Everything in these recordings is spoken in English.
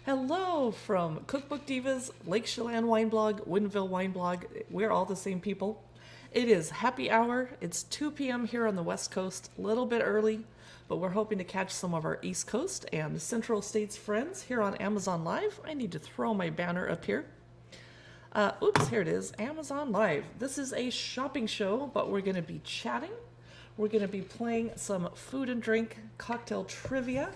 Hello from Cookbook Divas, Lake Chelan Wine Blog, Woodinville Wine Blog. We're all the same people. It is happy hour. It's 2 p.m. here on the West Coast, a little bit early, but we're hoping to catch some of our East Coast and Central States friends here on Amazon Live. I need to throw my banner up here. Oops, here it is, Amazon Live. This is a shopping show, but we're going to be chatting. We're going to be playing some food and drink cocktail trivia.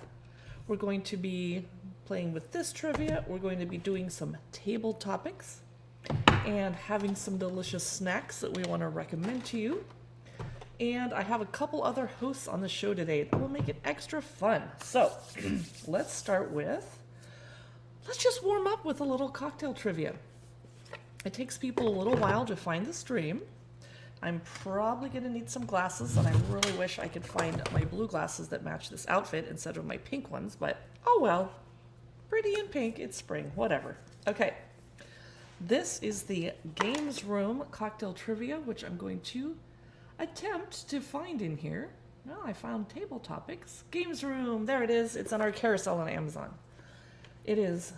We're going to be playing with this trivia. We're going to be doing some table topics and having some delicious snacks that we want to recommend to you. And I have a couple other hosts on the show today that will make it extra fun. So let's just warm up with a little cocktail trivia. It takes people a little while to find the stream. I'm probably going to need some glasses, and I really wish I could find my blue glasses that match this outfit instead of my pink ones, but oh well. Pretty in pink, it's spring, whatever. Okay, this is the Games Room Cocktail Trivia, which I'm going to attempt to find in here. Well, I found table topics. Games Room, there it is. It's on our carousel on Amazon. It is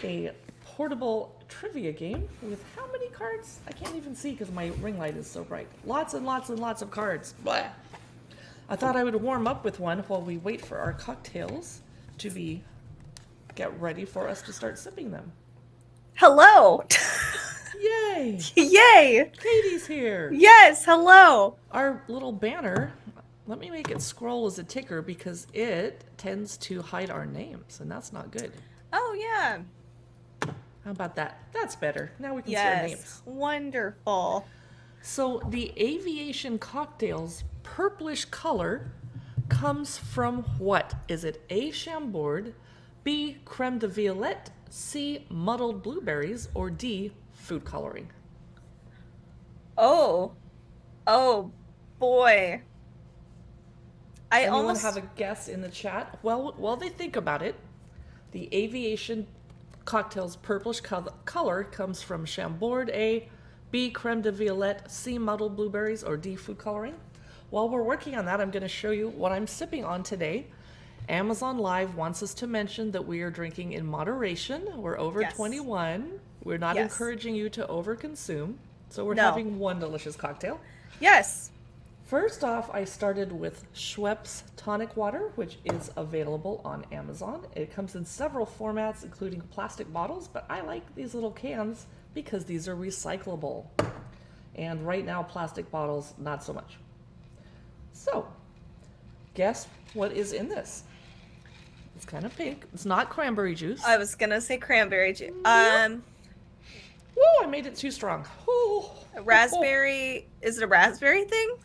a portable trivia game with how many cards? I can't even see because my ring light is so bright. Lots and lots and lots of cards. Blah. I thought I would warm up with one while we wait for our cocktails to get ready for us to start sipping them. Hello! Yay! Yay! Katie's here! Yes, hello! Our little banner, let me make it scroll as a ticker because it tends to hide our names, and that's not good. Oh, yeah. How about that? That's better. Now we can see our names. Yes, wonderful. So the aviation cocktail's purplish color comes from what? Is it A, Chambord, B, creme de violette, C, muddled blueberries, or D, food coloring? Oh boy. Anyone have a guess in the chat? Well, while they think about it, the aviation cocktail's purplish color comes from Chambord A, B, creme de violette, C, muddled blueberries, or D, food coloring. While we're working on that, I'm going to show you what I'm sipping on today. Amazon Live wants us to mention that we are drinking in moderation. We're over 21. We're not encouraging you to overconsume. So we're having one delicious cocktail. Yes. First off, I started with Schweppes tonic water, which is available on Amazon. It comes in several formats, including plastic bottles, but I like these little cans because these are recyclable. And right now, plastic bottles, not so much. So, guess what is in this? It's kind of pink. It's not cranberry juice. I was gonna say cranberry juice. Whoa, I made it too strong. Raspberry. Is it a raspberry thing?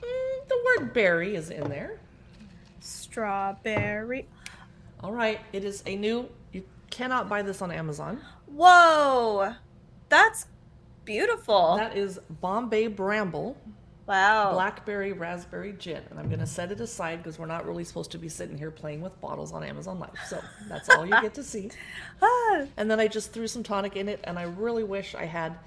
The word berry is in there. Strawberry. All right, it is you cannot buy this on Amazon. Whoa, that's beautiful. That is Bombay Bramble. Wow. Blackberry Raspberry Gin. And I'm going to set it aside because we're not really supposed to be sitting here playing with bottles on Amazon Live. So that's all you get to see. And then I just threw some tonic in it, and I really wish I had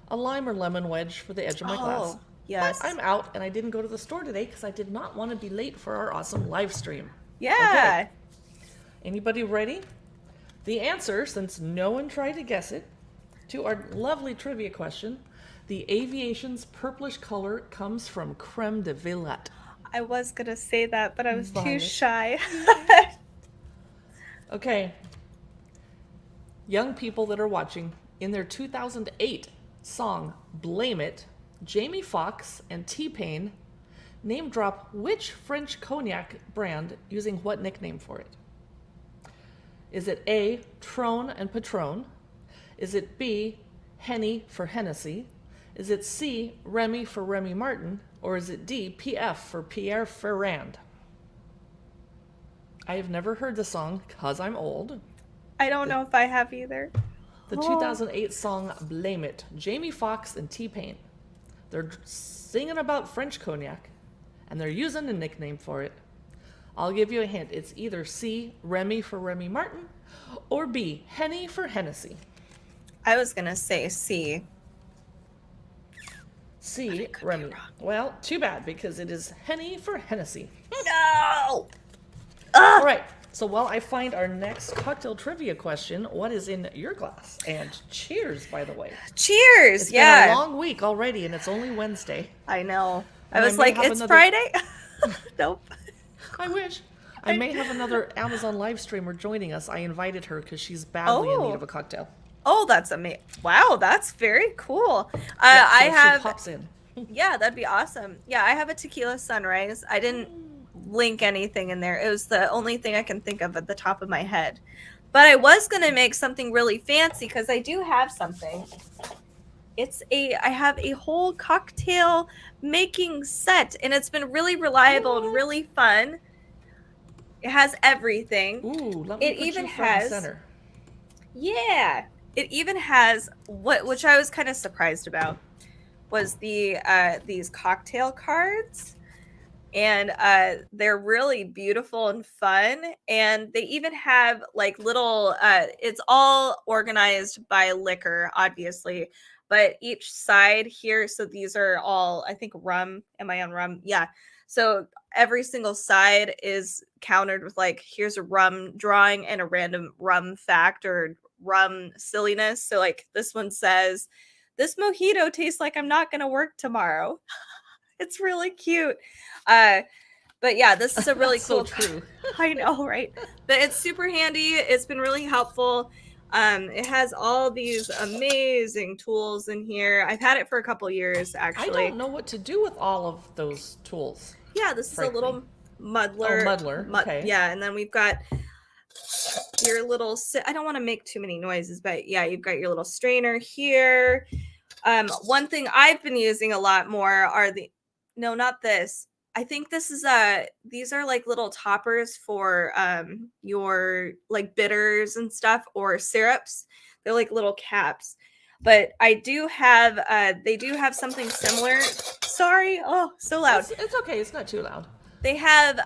a lime or lemon wedge for the edge of my glass. Yes. But I'm out, and I didn't go to the store today because I did not want to be late for our awesome live stream. Yeah. Okay. Anybody ready? The answer, since no one tried to guess it, to our lovely trivia question, the aviation's purplish color comes from creme de violette. I was gonna say that, but I was too shy. Okay. Young people that are watching, in their 2008 song Blame It, Jamie Foxx and T-Pain name drop which French cognac brand using what nickname for it? Is it A, Trône and Patron? Is it B, Henny for Hennessy? Is it C, Remy for Remy Martin? Or is it D, PF for Pierre Ferrand? I have never heard the song because I'm old. I don't know if I have either. The 2008 song Blame It, Jamie Foxx and T-Pain. They're singing about French cognac, and they're using a nickname for it. I'll give you a hint. It's either C, Remy for Remy Martin, or B, Henny for Hennessy. I was gonna say C. C, Remy. Well, too bad, because it is Henny for Hennessy. No! All right, So while I find our next cocktail trivia question, what is in your glass? And cheers, by the way. Cheers. It's Yeah. been a long week already, and it's only Wednesday. I know. And I I was may like, have it's another- Friday. Nope. I wish. I may have another Amazon live streamer joining us. I invited her because she's badly in need of a cocktail. Oh, that's amazing. Wow, that's very cool. Yeah, so I she have, pops in. yeah, that'd be awesome. Yeah, I have a tequila sunrise. I didn't link anything in there. It was the only thing I can think of at the top of my head. But I was going to make something really fancy because I do have something. I have a whole cocktail making set, and it's been really reliable and really fun. It has everything. Ooh, let me It put even you front and has- center. Yeah. It even has which I was kind of surprised about was these cocktail cards. And they're really beautiful and fun. And they even have like little it's all organized by liquor, obviously. But each side here, so these are all, I think, rum. Am I on rum? Yeah. So every single side is countered with like, here's a rum drawing and a random rum fact or rum silliness. So like this one says, this mojito tastes like I'm not going to work tomorrow. It's really cute. But yeah, this is a really That's cool. so true. I know, right? But it's super handy. It's been really helpful. It has all these amazing tools in here. I've had it for a couple years, I actually. don't know what to do with all of those tools. Yeah, this is a frankly. little muddler. Oh, muddler, okay. Yeah, and then we've got your little. I don't want to make too many noises, but yeah, you've got your little strainer here. One thing I've been using a lot more are no, not this. I think this is these are like little toppers for your like bitters and stuff or syrups. They're like little caps. But I do have they do have something similar. Sorry. Oh, so loud. It's okay. It's not too loud. They have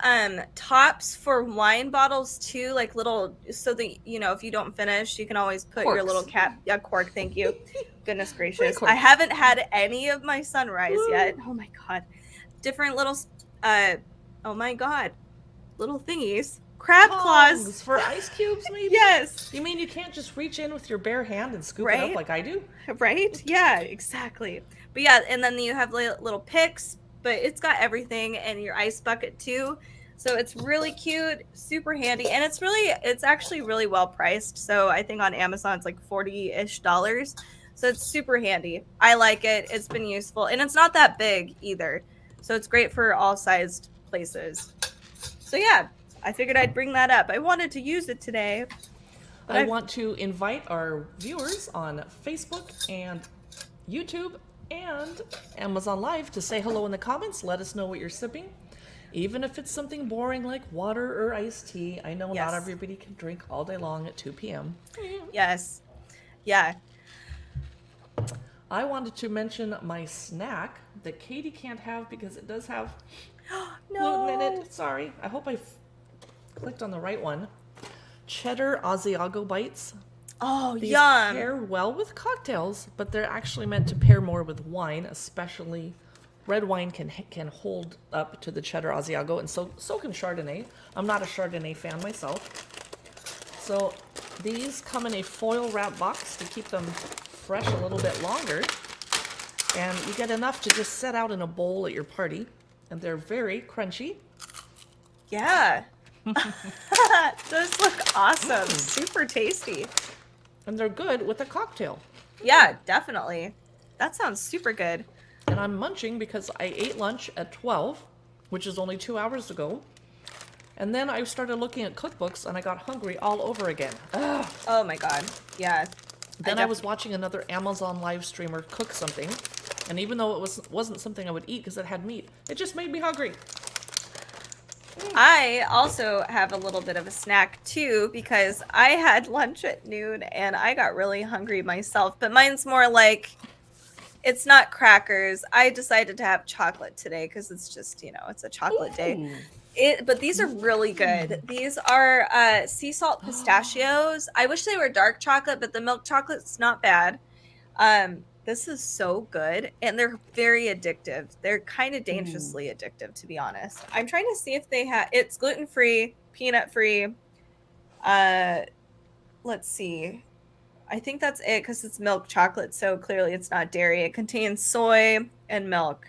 tops for wine bottles too, like little, so that if you don't finish, you can always put your Corks. little cap. Yeah, cork. Thank you. Goodness gracious. corks. I haven't had any of my sunrise yet. Oh my god. Different little oh my god. Little thingies. Crab claws. Tongs for ice cubes, maybe? Yes. You mean you can't just reach in with your bare hand and scoop it Right? up like I do? Right? Yeah, exactly. But yeah, and then you have little picks, but it's got everything and your ice bucket too. So it's really cute, super handy, and it's actually really well priced. So I think on Amazon it's like $40-ish. So it's super handy. I like it. It's been useful, and it's not that big either. So it's great for all sized places. So yeah, I figured I'd bring that up. I wanted to use it today. But I want to invite our viewers on Facebook and YouTube and Amazon Live to say hello in the comments. Let us know what you're sipping. Even if it's something boring like water or iced tea. I know Yes. not everybody can drink all day long at 2 p.m. Yes. Yeah. I wanted to mention my snack that Katie can't have because it does have gluten in it. Sorry. I hope I clicked on the right one. Cheddar Asiago bites. Oh, These yum. pair well with cocktails, but they're actually meant to pair more with wine, especially red wine can hold up to the Cheddar Asiago, and so can Chardonnay. I'm not a Chardonnay fan myself. So these come in a foil wrap box to keep them fresh a little bit longer. And you get enough to just set out in a bowl at your party. And they're very crunchy. Yeah. Those look awesome. Super tasty. And they're good with a cocktail. Yeah, definitely. That sounds super good. And I'm munching because I ate lunch at 12, which is only 2 hours ago. And then I started looking at cookbooks and I got hungry all over again. Ugh. Oh my god. Yeah. Then I was watching another Amazon live streamer cook something. And even though it wasn't something I would eat because it had meat, it just made me hungry. I also have a little bit of a snack too because I had lunch at noon and I got really hungry myself. But mine's more like, it's not crackers. I decided to have chocolate today because it's just, it's a chocolate day. Ooh. But these are really good. These are sea salt pistachios. I wish they were dark chocolate, but the milk chocolate's not bad. This is so good, and they're very addictive. They're kind of dangerously addictive, to be honest. I'm trying to see if they have. It's gluten-free, peanut-free, Let's see. I think that's it because it's milk chocolate, so clearly it's not dairy. It contains soy and milk.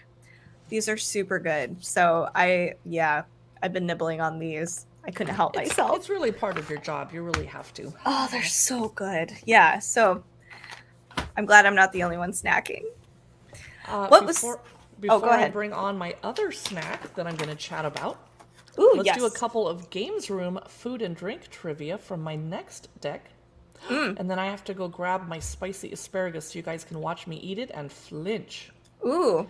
These are super good. So I've been nibbling on these. I couldn't help myself. It's really part of your job. You really have to. Oh, they're so good. Yeah. So I'm glad I'm not the only one snacking. What was? Before go I ahead. bring on my other snack that I'm going to chat about, Ooh, let's yes. do a couple of Games Room food and drink trivia from my next deck. And then I have to go grab my spicy asparagus so you guys can watch me eat it and flinch. Ooh.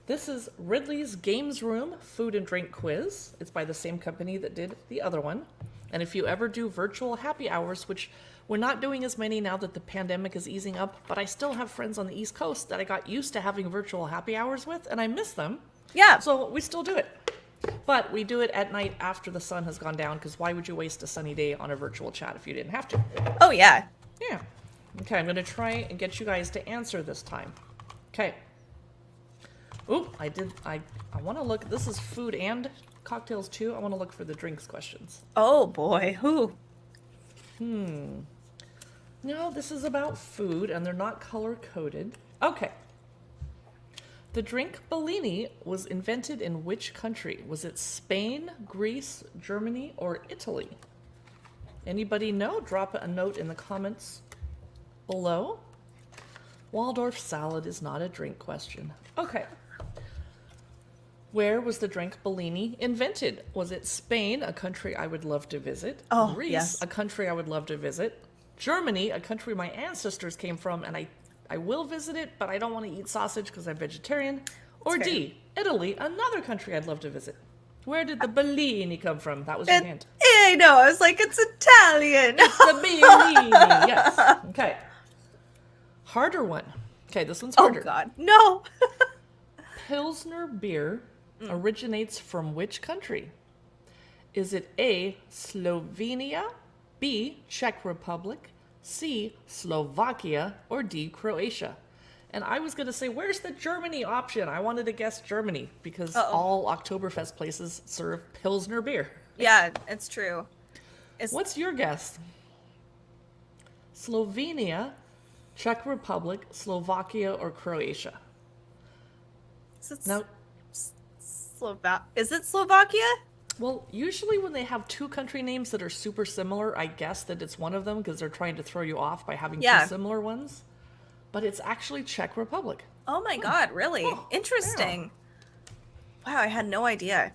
This is Ridley's Games Room Food and Drink Quiz. It's by the same company that did the other one. And if you ever do virtual happy hours, which we're not doing as many now that the pandemic is easing up, but I still have friends on the East Coast that I got used to having virtual happy hours with, and I miss them. Yeah. So we still do it. But we do it at night after the sun has gone down, because why would you waste a sunny day on a virtual chat if you didn't have to? Oh, yeah. Yeah. Okay, I'm going to try and get you guys to answer this time. Okay. Oop, I want to look. This is food and cocktails too. I want to look for the drinks questions. Oh, boy. Who? No, this is about food and they're not color coded. Okay. The drink Bellini was invented in which country? Was it Spain, Greece, Germany, or Italy? Anybody know? Drop a note in the comments below. Waldorf salad is not a drink question. Okay. Where was the drink Bellini invented? Was it Spain, a country I would love to visit? Oh, Greece, yes. a country I would love to visit? Germany, a country my ancestors came from, and I will visit it, but I don't want to eat sausage because I'm vegetarian. Or fair. D, Italy, another country I'd love to visit. Where did the Bellini come from? That was your hint. I know. I was like, it's Italian. The Bellini, yes. Okay. Harder one. Okay, this one's Oh, harder. God. No. Pilsner beer originates from which country? Is it A, Slovenia, B, Czech Republic, C, Slovakia, or D, Croatia? And I was going to say, where's the Germany option? I wanted to guess Germany because all Oktoberfest places serve Pilsner beer. Yeah, it's true. What's your guess? Slovenia, Czech Republic, Slovakia, or Croatia? Now, Is it Slovakia? well, usually when they have two country names that are super similar, I guess that it's one of them because they're trying to throw you off by having two similar ones. But it's actually Czech Republic. Oh my God, really? Interesting. Yeah. Wow, I had no idea.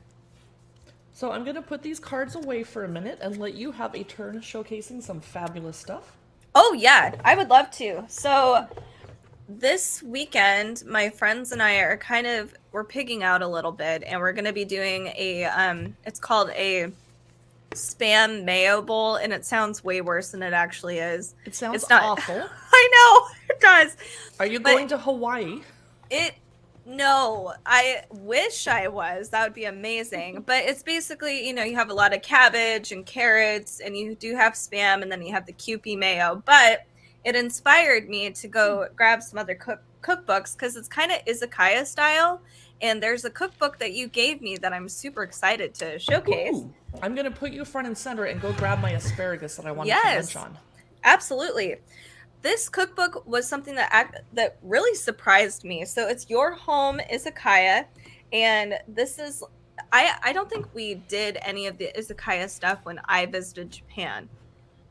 So I'm going to put these cards away for a minute and let you have a turn showcasing some fabulous stuff. Oh yeah, I would love to. So this weekend, my friends and I are we're pigging out a little bit, and we're going to be doing it's called a Spam Mayo Bowl, and it sounds way worse than it actually is. It sounds It's not awful. I know, it does. Are you going to Hawaii? No, I wish I was. That would be amazing. But it's basically, you have a lot of cabbage and carrots, and you do have Spam, and then you have the Kewpie mayo. But it inspired me to go grab some other cookbooks because it's kind of izakaya style. And there's a cookbook that you gave me that I'm super excited to showcase. Ooh, I'm going to put you front and center and go grab my asparagus that I wanted to munch on. Absolutely. This cookbook was something that really surprised me. So it's Your Home Izakaya, and this is I don't think we did any of the izakaya stuff when I visited Japan.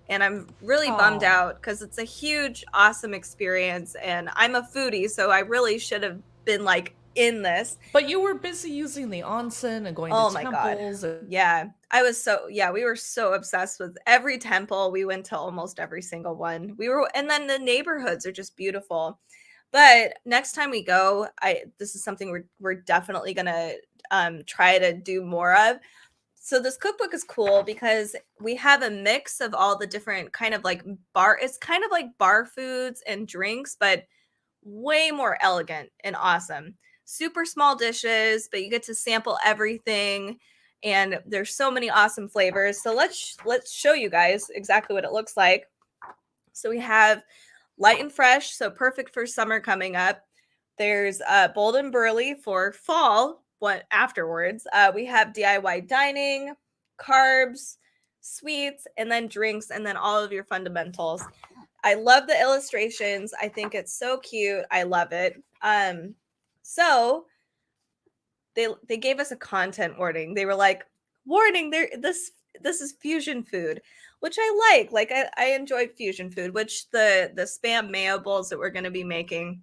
And I'm really bummed out because it's a huge, awesome experience, and I'm a foodie, so I really should have been like in this. But you were busy using the onsen and going to temples. Yeah. We were so obsessed with every temple. We went to almost every single one. And then the neighborhoods are just beautiful. But next time we go, this is something we're definitely gonna try to do more of. So this cookbook is cool because we have a mix of all the different kind of like it's kind of like bar foods and drinks, but way more elegant and awesome. Super small dishes, but you get to sample everything, and there's so many awesome flavors. So let's show you guys exactly what it looks like. So we have light and fresh, so perfect for summer coming up. There's bold and burly for fall. What afterwards? We have DIY dining, carbs, sweets, and then drinks, and then all of your fundamentals. I love the illustrations. I think it's so cute. I love it. So they gave us a content warning. They were like, warning, this is fusion food, which I like. Like I enjoy fusion food, which the spam mayo bowls that we're going to be making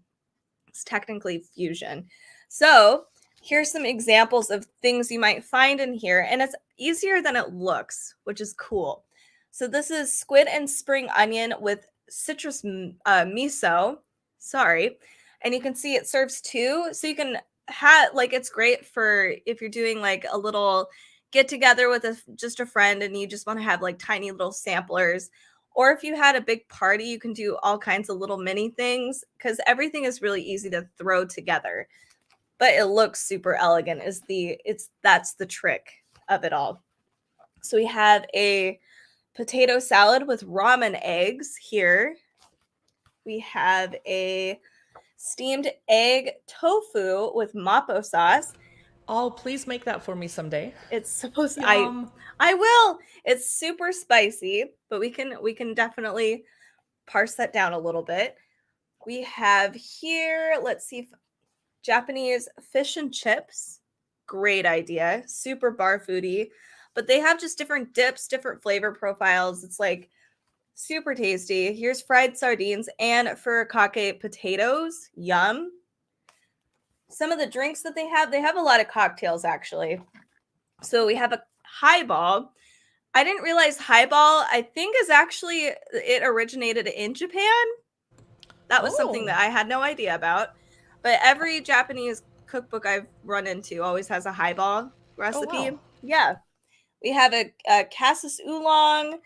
is technically fusion. So here's some examples of things you might find in here, and it's easier than it looks, which is cool. So this is squid and spring onion with citrus miso. Sorry. And you can see it serves two. So you can have, like, it's great for if you're doing like a little get together with just a friend and you just want to have like tiny little samplers. Or if you had a big party, you can do all kinds of little mini things because everything is really easy to throw together. But it looks super elegant that's the trick of it all. So we have a potato salad with ramen eggs here. We have a steamed egg tofu with mapo sauce. Oh, please make that for me someday. It's supposed to, Yum. I will. It's super spicy, but we can definitely parse that down a little bit. We have here, let's see, Japanese fish and chips. Great idea. Super bar foodie. But they have just different dips, different flavor profiles. It's like super tasty. Here's fried sardines and furikake potatoes. Yum. Some of the drinks that they have a lot of cocktails actually. So we have a highball. I didn't realize highball, I think, is actually, it originated in Japan. That was something that I had no idea about. But every Japanese cookbook I've run into always has a highball recipe. Oh, wow. Yeah. We have a cassis oolong.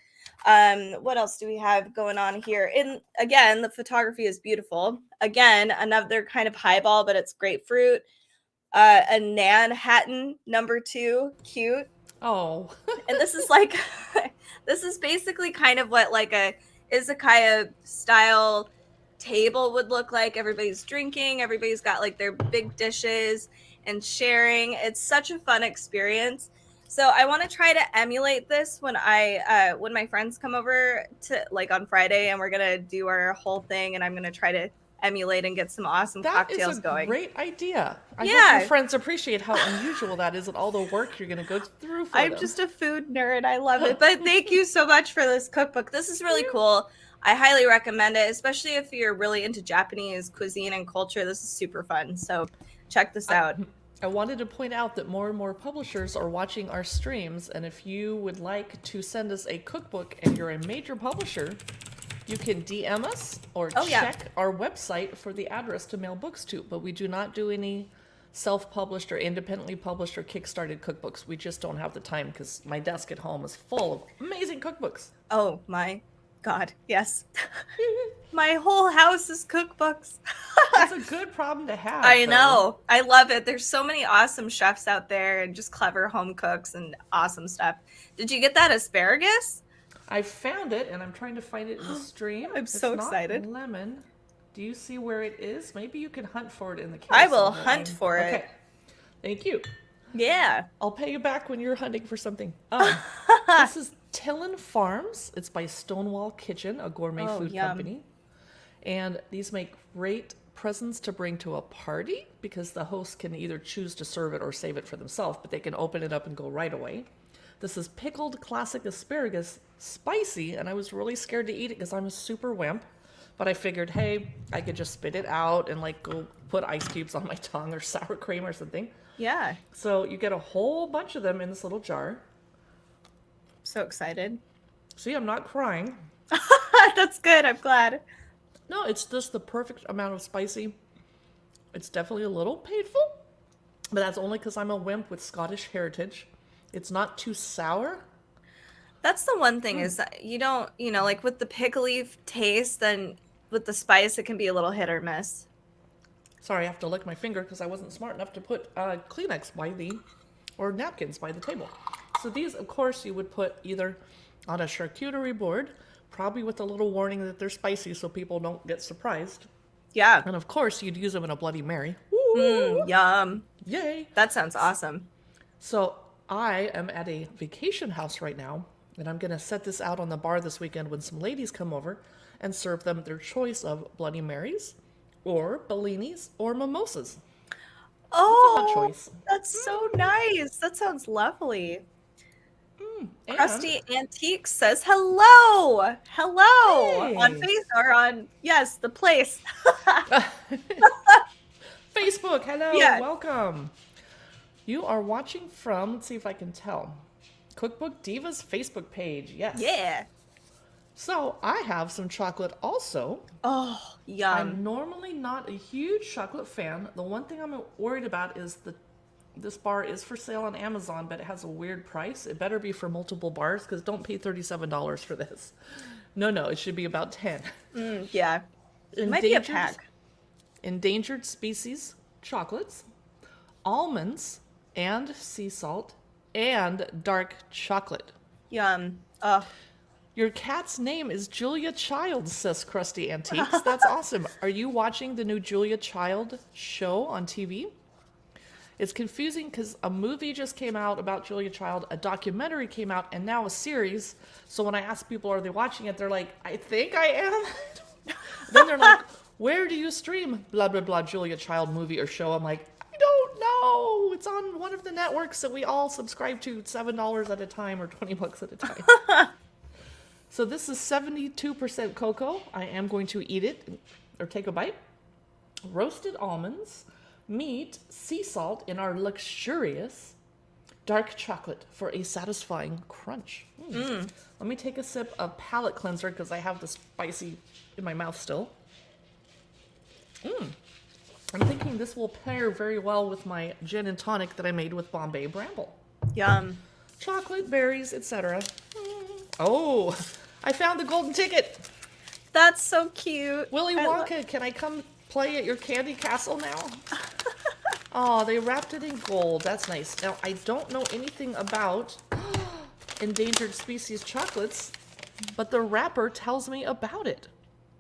What else do we have going on here? And again, the photography is beautiful. Again, another kind of highball, but it's grapefruit. A Manhattan #2, cute. Oh. And this is like, this is basically kind of what like a izakaya style table would look like. Everybody's drinking, everybody's got like their big dishes and sharing. It's such a fun experience. So I want to try to emulate this when when my friends come over to like on Friday, and we're gonna do our whole thing, and I'm gonna try to emulate and get some awesome cocktails going. Great idea. I Yeah. hope your friends appreciate how unusual that is and all the work you're going to go through for I'm them. just a food nerd. I love it. But thank you so much for this cookbook. This is really cool. I highly recommend it, especially if you're really into Japanese cuisine and culture. This is super fun. So check this out. I wanted to point out that more and more publishers are watching our streams, and if you would like to send us a cookbook and you're a major publisher, you can DM us or check our website for the address to mail books to. But we do not do any self-published or independently published or kickstarted cookbooks. We just don't have the time because my desk at home is full of amazing cookbooks. Oh my God, yes. My whole house is cookbooks. That's a good problem to have. I know. I love it. There's so many awesome chefs out there and just clever home cooks and awesome stuff. Did you get that asparagus? I found it, and I'm trying to find it in the stream. I'm so excited. Not lemon. Do you see where it is? Maybe you can hunt for it in the case. I will hunt for it. Okay. Thank you. Yeah. I'll pay you back when you're hunting for something. This is Tillin Farms. It's by Stonewall Kitchen, a gourmet food company. And these make great presents to bring to a party because the host can either choose to serve it or save it for themselves, but they can open it up and go right away. This is pickled classic asparagus, spicy, and I was really scared to eat it because I'm a super wimp. But I figured, hey, I could just spit it out and like go put ice cubes on my tongue or sour cream or something. Yeah. So you get a whole bunch of them in this little jar. So excited. See, I'm not crying. That's good. I'm glad. No, it's just the perfect amount of spicy. It's definitely a little painful, but that's only because I'm a wimp with Scottish heritage. It's not too sour. That's the one thing is that you don't, like with the pickly taste, then with the spice, it can be a little hit or miss. Sorry, I have to lick my finger because I wasn't smart enough to put Kleenex or napkins by the table. So these, of course, you would put either on a charcuterie board, probably with a little warning that they're spicy so people don't get surprised. Yeah. And of course, you'd use them in a Bloody Mary. Yum. Yay. That sounds awesome. So I am at a vacation house right now, And I'm going to set this out on the bar this weekend when some ladies come over and serve them their choice of Bloody Marys or Bellinis or mimosas. Oh, choice. that's so nice. That sounds lovely. And Crusty Antiques says hello. Hello on Hey. face or on yes, the place. Facebook, hello, Yeah. welcome. You are watching from, let's see if I can tell, Cookbook Divas Facebook page. Yes. Yeah. So I have some chocolate also. Oh, yum. I'm normally not a huge chocolate fan. The one thing I'm worried about is this bar is for sale on Amazon, but it has a weird price. It better be for multiple bars because don't pay $37 for this. No, it should be about 10. Yeah. It might be a Endangered- pack. Endangered species chocolates, almonds, and sea salt, and dark chocolate. Yum. Oh, Your cat's name is Julia Child, says Crusty Antiques. That's awesome. Are you watching the new Julia Child show on TV? It's confusing because a movie just came out about Julia Child, a documentary came out, and now a series. So when I ask people, are they watching it? They're like, I think I am. Then they're like, where do you stream blah, blah, blah, Julia Child movie or show? I'm like, I don't know. It's on one of the networks that we all subscribe to $7 at a time or $20 at a time. So this is 72% cocoa. I am going to eat it or take a bite. Roasted almonds, meat, sea salt in our luxurious dark chocolate for a satisfying crunch. Let me take a sip of palate cleanser because I have the spicy in my mouth still. I'm thinking this will pair very well with my gin and tonic that I made with Bombay Bramble. yum. Chocolate, berries, etc. Oh, I found the golden ticket. That's so cute. Willy I lo- Wonka, can I come play at your candy castle now? Oh, they wrapped it in gold. That's nice. Now, I don't know anything about endangered species chocolates, but the wrapper tells me about it.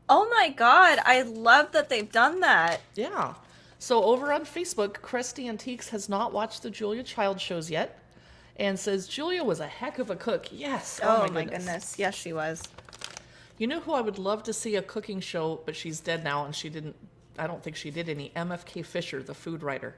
Oh my god, I love that they've done that. Yeah. So over on Facebook, Crusty Antiques has not watched the Julia Child shows yet and says Julia was a heck of a cook. Yes. Oh, my goodness. Yes, she was. You know who I would love to see a cooking show, but she's dead now and I don't think she did any. MFK Fisher, the food writer.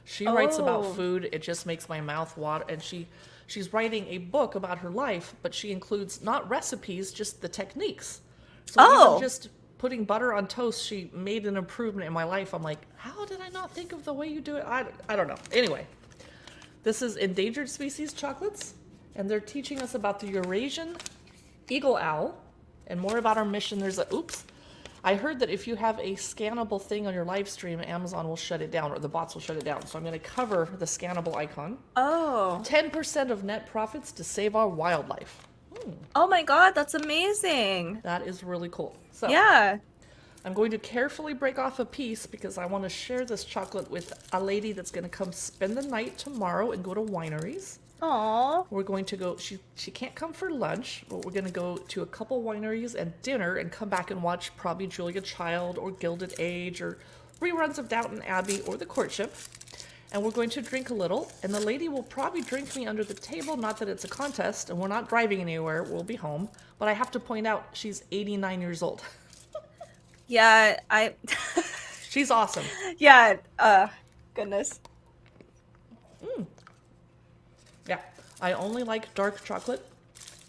She writes about Oh. food. It just makes my mouth water. And she's writing a book about her life, but she includes not recipes, just the techniques. So Oh. even just putting butter on toast, she made an improvement in my life. I'm like, how did I not think of the way you do it? I don't know. Anyway, this is Endangered Species Chocolates, and they're teaching us about the Eurasian eagle owl and more about our mission. I heard that if you have a scannable thing on your live stream, Amazon will shut it down or the bots will shut it down. So I'm going to cover the scannable icon. Oh. 10% of net profits to save our wildlife. Oh my god, that's amazing. That is really cool. So Yeah. I'm going to carefully break off a piece because I want to share this chocolate with a lady that's going to come spend the night tomorrow and go to wineries. Aw. We're going to go, she can't come for lunch, but we're going to go to a couple wineries and dinner and come back and watch probably Julia Child or Gilded Age or reruns of Downton Abbey or The Courtship. And we're going to drink a little, and the lady will probably drink me under the table, not that it's a contest, and we're not driving anywhere, we'll be home. But I have to point out, she's 89 years old. Yeah, She's awesome. yeah, goodness. Yeah, I only like dark chocolate.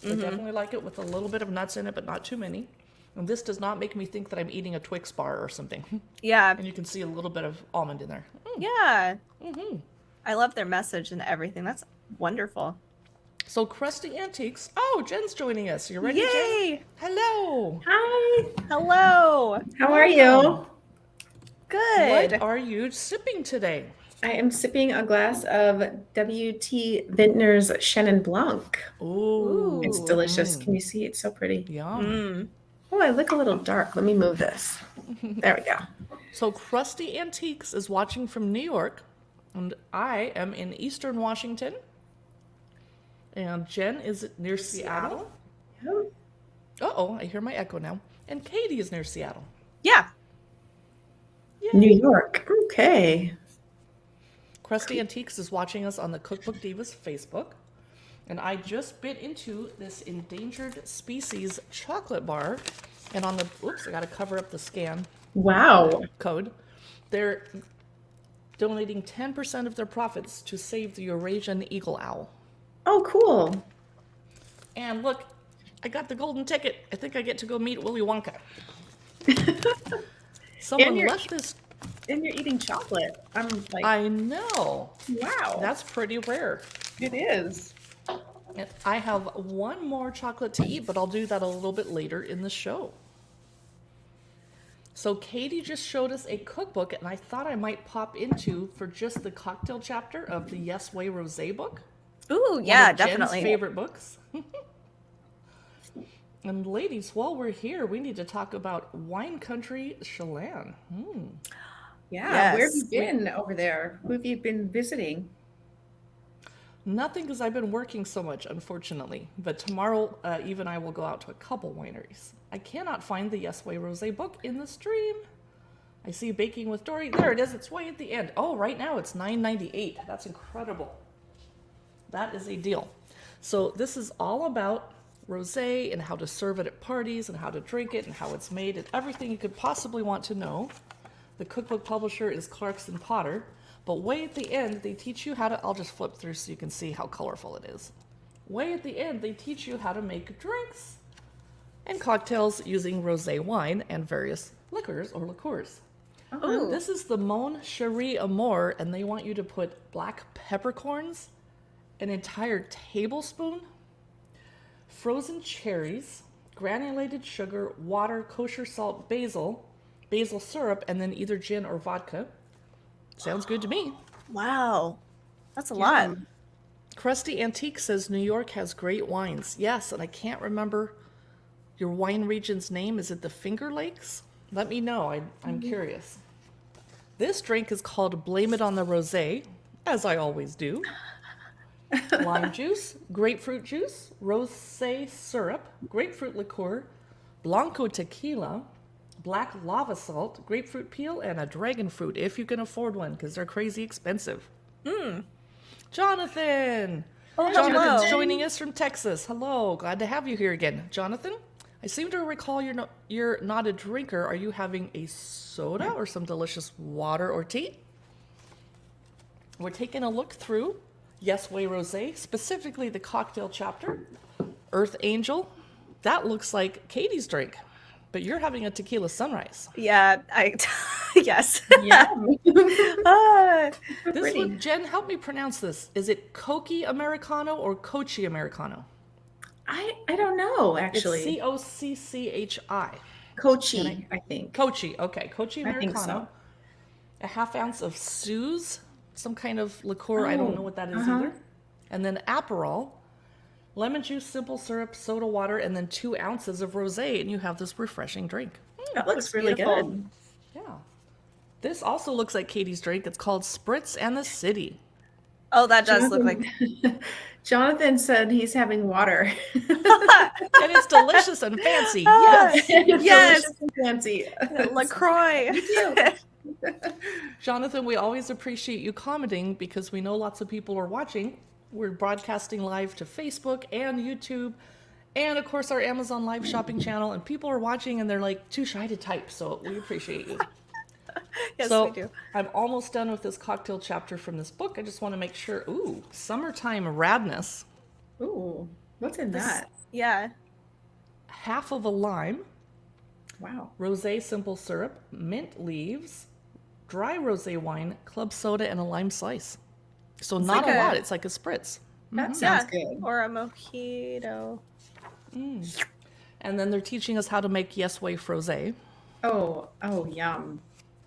I definitely like it with a little bit of nuts in it, but not too many. And this does not make me think that I'm eating a Twix bar or something. Yeah. And you can see a little bit of almond in there. Yeah. I love their message and everything. That's wonderful. So Crusty Antiques. Oh, Jen's joining us. You ready, Jen? Yay! Hello. Hi, Hello. how are you? Good. What are you sipping today? I am sipping a glass of W.T. Vintner's Chenin Blanc. Ooh. It's delicious. Can you see? It's so pretty. Yum. Mm. Oh, I look a little dark. Let me move this. There we go. So Crusty Antiques is watching from New York, and I am in Eastern Washington. And Jen is near Seattle. Yep. Uh-oh, I hear my echo now. And Katie is near Seattle. Yeah. Yay. New York. Okay. Crusty Antiques is watching us on the Cookbook Divas Facebook. And I just bit into this endangered species chocolate bar. And on the, oops, I got to cover up the scan Wow. code. They're donating 10% of their profits to save the Eurasian eagle owl. Oh, cool. And look, I got the golden ticket. I think I get to go meet Willy Wonka. Someone you're- left this. And you're eating chocolate. I'm like, I know. wow. That's pretty rare. It is. And I have one more chocolate to eat, but I'll do that a little bit later in the show. So Katie just showed us a cookbook, and I thought I might pop into for just the cocktail chapter of the Yes Way Rosé book. Ooh, yeah, One of Jen's definitely. favorite books. And ladies, while we're here, we need to talk about wine country Chelan. Yeah. Where have you Yes. been over there? Who have you been visiting? Nothing, because I've been working so much, unfortunately. But tomorrow, Eve and I will go out to a couple wineries. I cannot find the Yes Way Rosé book in the stream. I see Baking with Dory. There it is. It's way at the end. Oh, right now it's $9.98. That's incredible. That is a deal. So this is all about rosé and how to serve it at parties and how to drink it and how it's made and everything you could possibly want to know. The cookbook publisher is Clarkson Potter. But way at the end, they teach you how to, I'll just flip through so you can see how colorful it is. Way at the end, they teach you how to make drinks and cocktails using rosé wine and various liquors or liqueurs. Ooh. This is the Mon Cherie Amour, and they want you to put black peppercorns, an entire tablespoon, frozen cherries, granulated sugar, water, kosher salt, basil syrup, and then either gin or vodka. Sounds good to me. Wow. That's a lot. Krusty Antique says New York has great wines. Yes, and I can't remember your wine region's name. Is it the Finger Lakes? Let me know. I'm curious. This drink is called Blame It on the Rosé, as I always do. Lime juice, grapefruit juice, rosé syrup, grapefruit liqueur, blanco tequila, black lava salt, grapefruit peel, and a dragon fruit, if you can afford one, because they're crazy expensive. Jonathan! Oh, Jonathan's hello. joining us from Texas. Hello, glad to have you here again. Jonathan, I seem to recall you're not a drinker. Are you having a soda or some delicious water or tea? We're taking a look through Yes Way Rosé, specifically the cocktail chapter. Earth Angel, that looks like Katie's drink, but you're having a tequila sunrise. Yeah, yes. Yeah. Ah, This Pretty. one, Jen, help me pronounce this. Is it Cochi Americano or Cochi Americano? I don't know, It's actually. Cocchi. Kochi, I think. Cochi, okay. Cochi I think Americano. so. A half ounce of Suze, some kind of liqueur. I don't know what that is uh-huh. either. And then Aperol, lemon juice, simple syrup, soda water, and then 2 ounces of rosé, and you have this refreshing drink. That looks really beautiful. good. Yeah. This also looks like Katie's drink. It's called Spritz and the City. Oh, that does look like. Jonathan said he's having water. And it's delicious and fancy. Yes. It's Yes. delicious and fancy. LaCroix. Jonathan, we always appreciate you commenting because we know lots of people are watching. We're broadcasting live to Facebook and YouTube and, of course, our Amazon Live shopping channel. And people are watching and they're like too shy to type. So we appreciate you. Yes, So we do. I'm almost done with this cocktail chapter from this book. I just want to make sure. Ooh, summertime radness. Ooh, what's in that? Yeah. Half of a lime, Wow. rosé simple syrup, mint leaves, dry rosé wine, club soda, and a lime slice. So not like a a- lot. It's like a spritz. That sounds Yeah. good. Or a mojito. And then they're teaching us how to make Yes Way Frosé Oh, yum.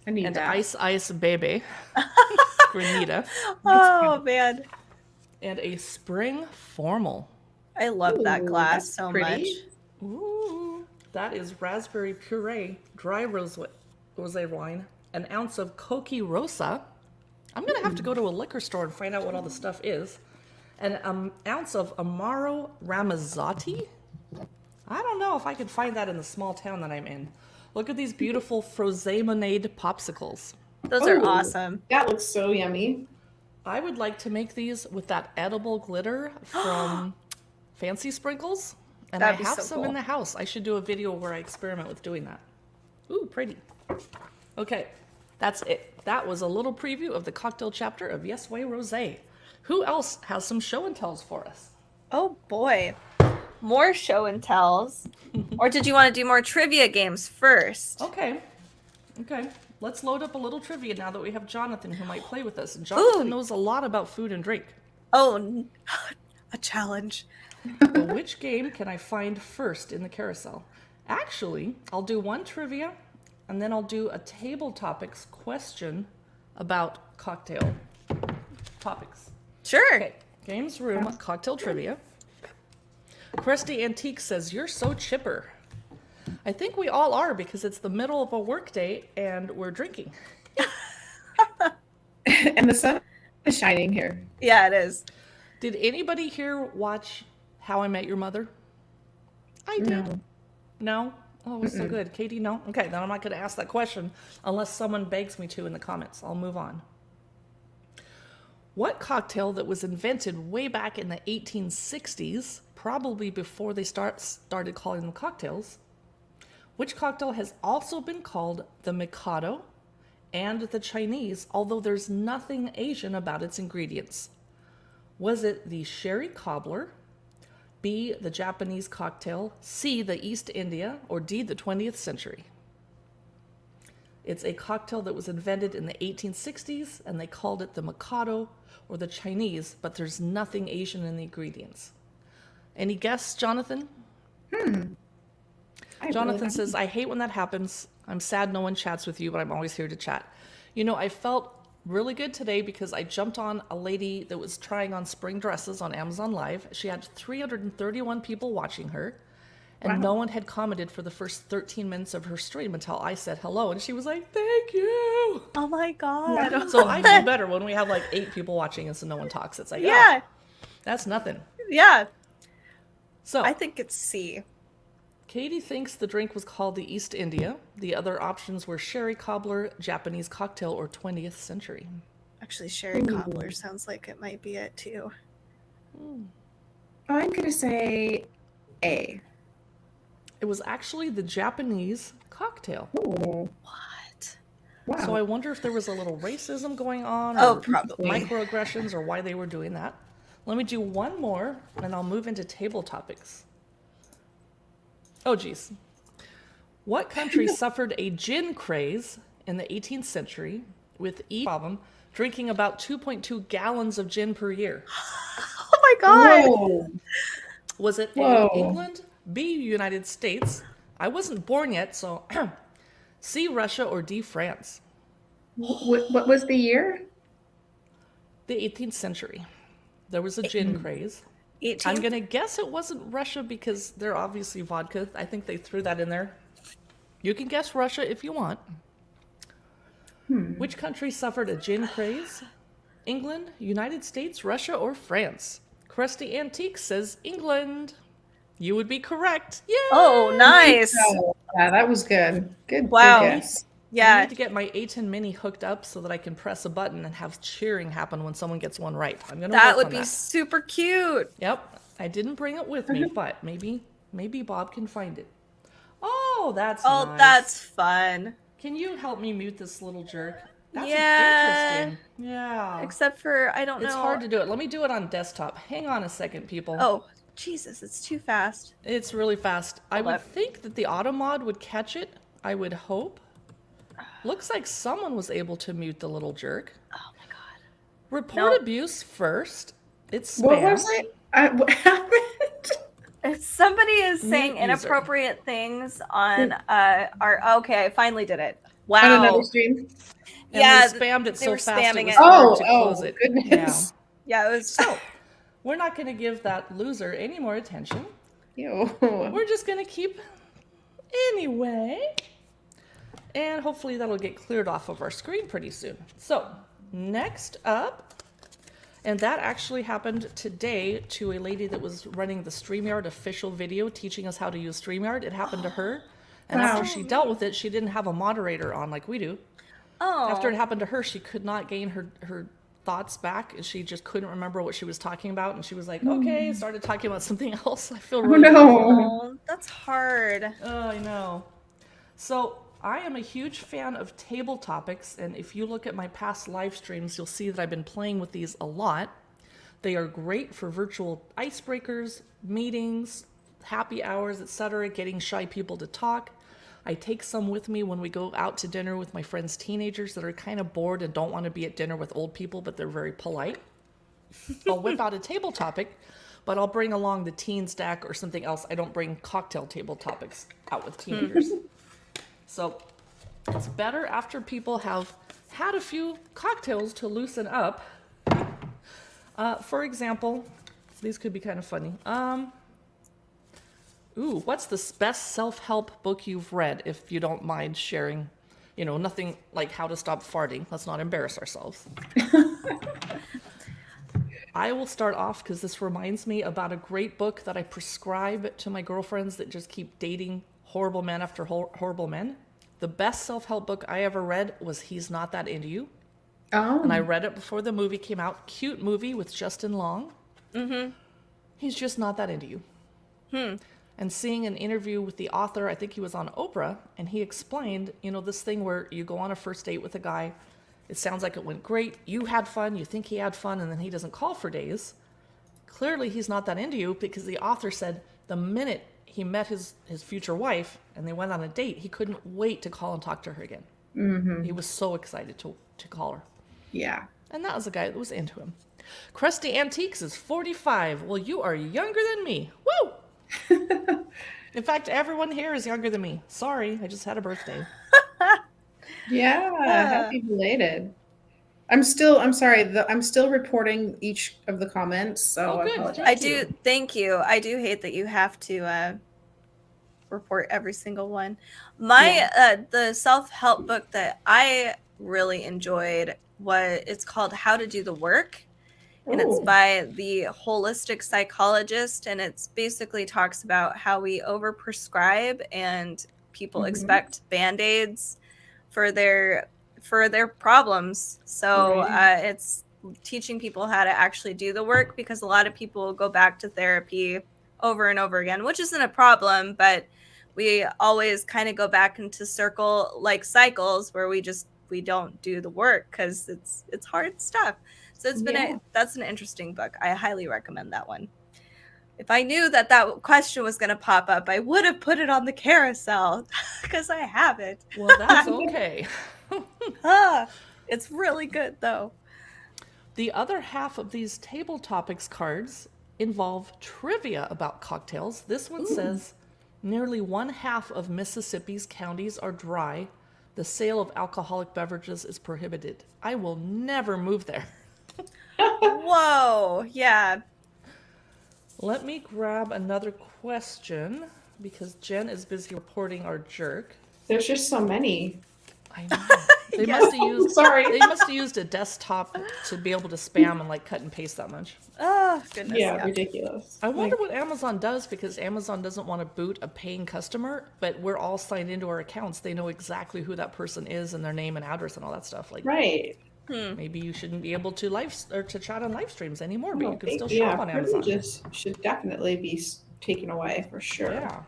I need and that. Ice Baby, Granita, Oh man, and a spring formal. I love that Ooh, glass that's so pretty. much. Ooh, that is raspberry puree, dry rosé wine, an ounce of Coqui Rosa. I'm going to have to go to a liquor store and find out what all the stuff is. And an ounce of Amaro Ramazzotti. I don't know if I could find that in the small town that I'm in. Look at these beautiful Frosé Monade popsicles. Those are Ooh. awesome. That looks so yummy. I would like to make these with that edible glitter from Fancy Sprinkles. And That'd I be have so some cool. in the house. I should do a video where I experiment with doing that. Ooh, pretty. Okay, that's it. That was a little preview of the cocktail chapter of Yes Way Rosé. Who else has some show and tells for us? Oh boy. More show and tells. Or did you want to do more trivia games first? Okay. Let's load up a little trivia now that we have Jonathan who might play with us. And Jonathan Ooh. knows a lot about food and drink. Oh, a challenge. Well, which game can I find first in the carousel? Actually, I'll do one trivia and then I'll do a table topics question about cocktail topics. Sure. Okay, games room, cocktail trivia. Crusty Antique says, "You're so chipper." I think we all are because it's the middle of a workday and we're drinking. And the sun is shining here. Yeah, it is. Did anybody here watch How I Met Your Mother? I did. No. No? Oh, it's so good. Katie, no? Okay, then I'm not going to ask that question unless someone begs me to in the comments. I'll move on. What cocktail that was invented way back in the 1860s, probably before they started calling them cocktails, which cocktail has also been called the Mikado and the Chinese, although there's nothing Asian about its ingredients? Was it the sherry cobbler, B, the Japanese cocktail, C, the East India, or D, the 20th century? It's a cocktail that was invented in the 1860s, and they called it the Mikado or the Chinese, but there's nothing Asian in the ingredients. Any guess, Jonathan? Jonathan says, "I hate when that happens. I'm sad no one chats with you, but I'm always here to chat." You know, I felt really good today because I jumped on a lady that was trying on spring dresses on Amazon Live. She had 331 people watching her, and no one had commented for the first 13 minutes of her stream until I said hello, and she was like, "Thank you." Oh my god. So I feel better when we have like 8 people watching and so no one talks. It's like, Yeah. that's nothing. Yeah. So I think it's C. Katie thinks the drink was called the East India. The other options were sherry cobbler, Japanese cocktail, or 20th century. Actually, sherry cobbler sounds like it might be it too. I'm going to say A. It was actually the Japanese cocktail. Ooh. What? Wow. So I wonder if there was a little racism going on, Oh, or probably. microaggressions, or why they were doing that. Let me do one more, and I'll move into table topics. Oh, geez. What country suffered a gin craze in the 18th century with each problem drinking about 2.2 gallons of gin per year? Oh my god. Whoa. Was it Whoa. A, England, B, United States? I wasn't born yet, so C, Russia, or D, France? What was the year? The 18th century. There was a gin craze. 18. I'm going to guess it wasn't Russia because they're obviously vodka. I think they threw that in there. You can guess Russia if you want. Which country suffered a gin craze? England, United States, Russia, or France? Crusty Antique says England. You would be correct. Yay! Oh, nice. Oh, yeah, that was good. Good. Wow. Good guess. I Yeah. need to get my A10 Mini hooked up so that I can press a button and have cheering happen when someone gets one right. I'm gonna That work would on be that. super cute. Yep, I didn't bring it with me, but maybe Bob can find it. Oh, that's Oh, nice. that's fun. Can you help me mute this little jerk? That's Yeah. interesting. Yeah. Except for, I don't know. It's hard to do it. Let me do it on desktop. Hang on a second, people. Oh, Jesus, it's too fast. It's really fast. I Hold would up. think that the Automod would catch it. I would hope. Looks like someone was able to mute the little jerk. Oh my god. Report Nope. abuse first. It's spam. What was it? What happened? If somebody is saying Mute user. inappropriate things on our okay, I finally did it. On another Wow. stream? And Yeah, they spammed it they so were fast spamming it was it. hard to close it. Goodness. Yeah, it was So, we're not going to give that loser any more attention. Ew. We're just going to keep anyway. And hopefully that'll get cleared off of our screen pretty soon. So, next up, and that actually happened today to a lady that was running the StreamYard official video teaching us how to use StreamYard. It happened to her. And Wow. after she dealt with it, she didn't have a moderator on like we do. Oh. After it happened to her, she could not gain her thoughts back, and she just couldn't remember what she was talking about, and she was like, okay, started talking about something else. I feel really bad for her. Oh, that's hard. Oh, I know. So I am a huge fan of table topics, and if you look at my past live streams, you'll see that I've been playing with these a lot. They are great for virtual icebreakers, meetings, happy hours, etc., getting shy people to talk. I take some with me when we go out to dinner with my friends' teenagers that are kind of bored and don't want to be at dinner with old people, but they're very polite. I'll whip out a table topic, but I'll bring along the teen stack or something else. I don't bring cocktail table topics out with teenagers. So it's better after people have had a few cocktails to loosen up. For example, these could be kind of funny. What's the best self-help book you've read, if you don't mind sharing? You know, nothing like How to Stop Farting. Let's not embarrass ourselves. I will start off because this reminds me about a great book that I prescribe to my girlfriends that just keep dating horrible men after horrible men. The best self-help book I ever read was He's Not That Into You. Oh. And I read it before the movie came out. Cute movie with Justin Long. Mm-hmm. He's just not that into you. And seeing an interview with the author, I think he was on Oprah, and he explained, you know, this thing where you go on a first date with a guy, it sounds like it went great, you had fun, you think he had fun, and then he doesn't call for days. Clearly he's not that into you, because the author said the minute he met his future wife and they went on a date, he couldn't wait to call and talk to her again. Mm-hmm. He was so excited to call her. Yeah. And that was a guy that was into him. Crusty Antiques is 45. Well, you are younger than me. Woo! In fact, everyone here is younger than me. Sorry, I just had a birthday. Yeah. Happy belated. I'm sorry. I'm still reporting each of the comments, so Oh, I good. apologize. I do. Thank you. I do hate that you have to report every single one. The self-help book that I really enjoyed it's called How to Do the Work. And it's Ooh. by the holistic psychologist, and it's basically talks about how we overprescribe and people expect band-aids for their problems. So Right. it's teaching people how to actually do the work, because a lot of people go back to therapy over and over again, which isn't a problem, but we always kind of go back into cycles where we don't do the work because it's hard stuff. So that's an interesting book. I highly recommend that one. If I knew that question was going to pop up, I would have put it on the carousel because I have it. Well, that's okay. It's really good though. The other half of these table topics cards involve trivia about cocktails. This one says, nearly 1/2 of Mississippi's counties are dry. The sale of alcoholic beverages is prohibited. I will never move there. Whoa, yeah. Let me grab another question because Jen is busy reporting our jerk. There's just so many. I know. They must have used Sorry. They must have used a desktop to be able to spam and like cut and paste that much. Oh, goodness. Yeah, ridiculous. I wonder what Amazon does, because Amazon doesn't want to boot a paying customer, but we're all signed into our accounts. They know exactly who that person is and their name and address and all that stuff. Like, Right. maybe you shouldn't be able to to chat on live streams anymore, but No, you can still yeah, shop on Amazon. privileges should definitely be taken away for sure. Yeah.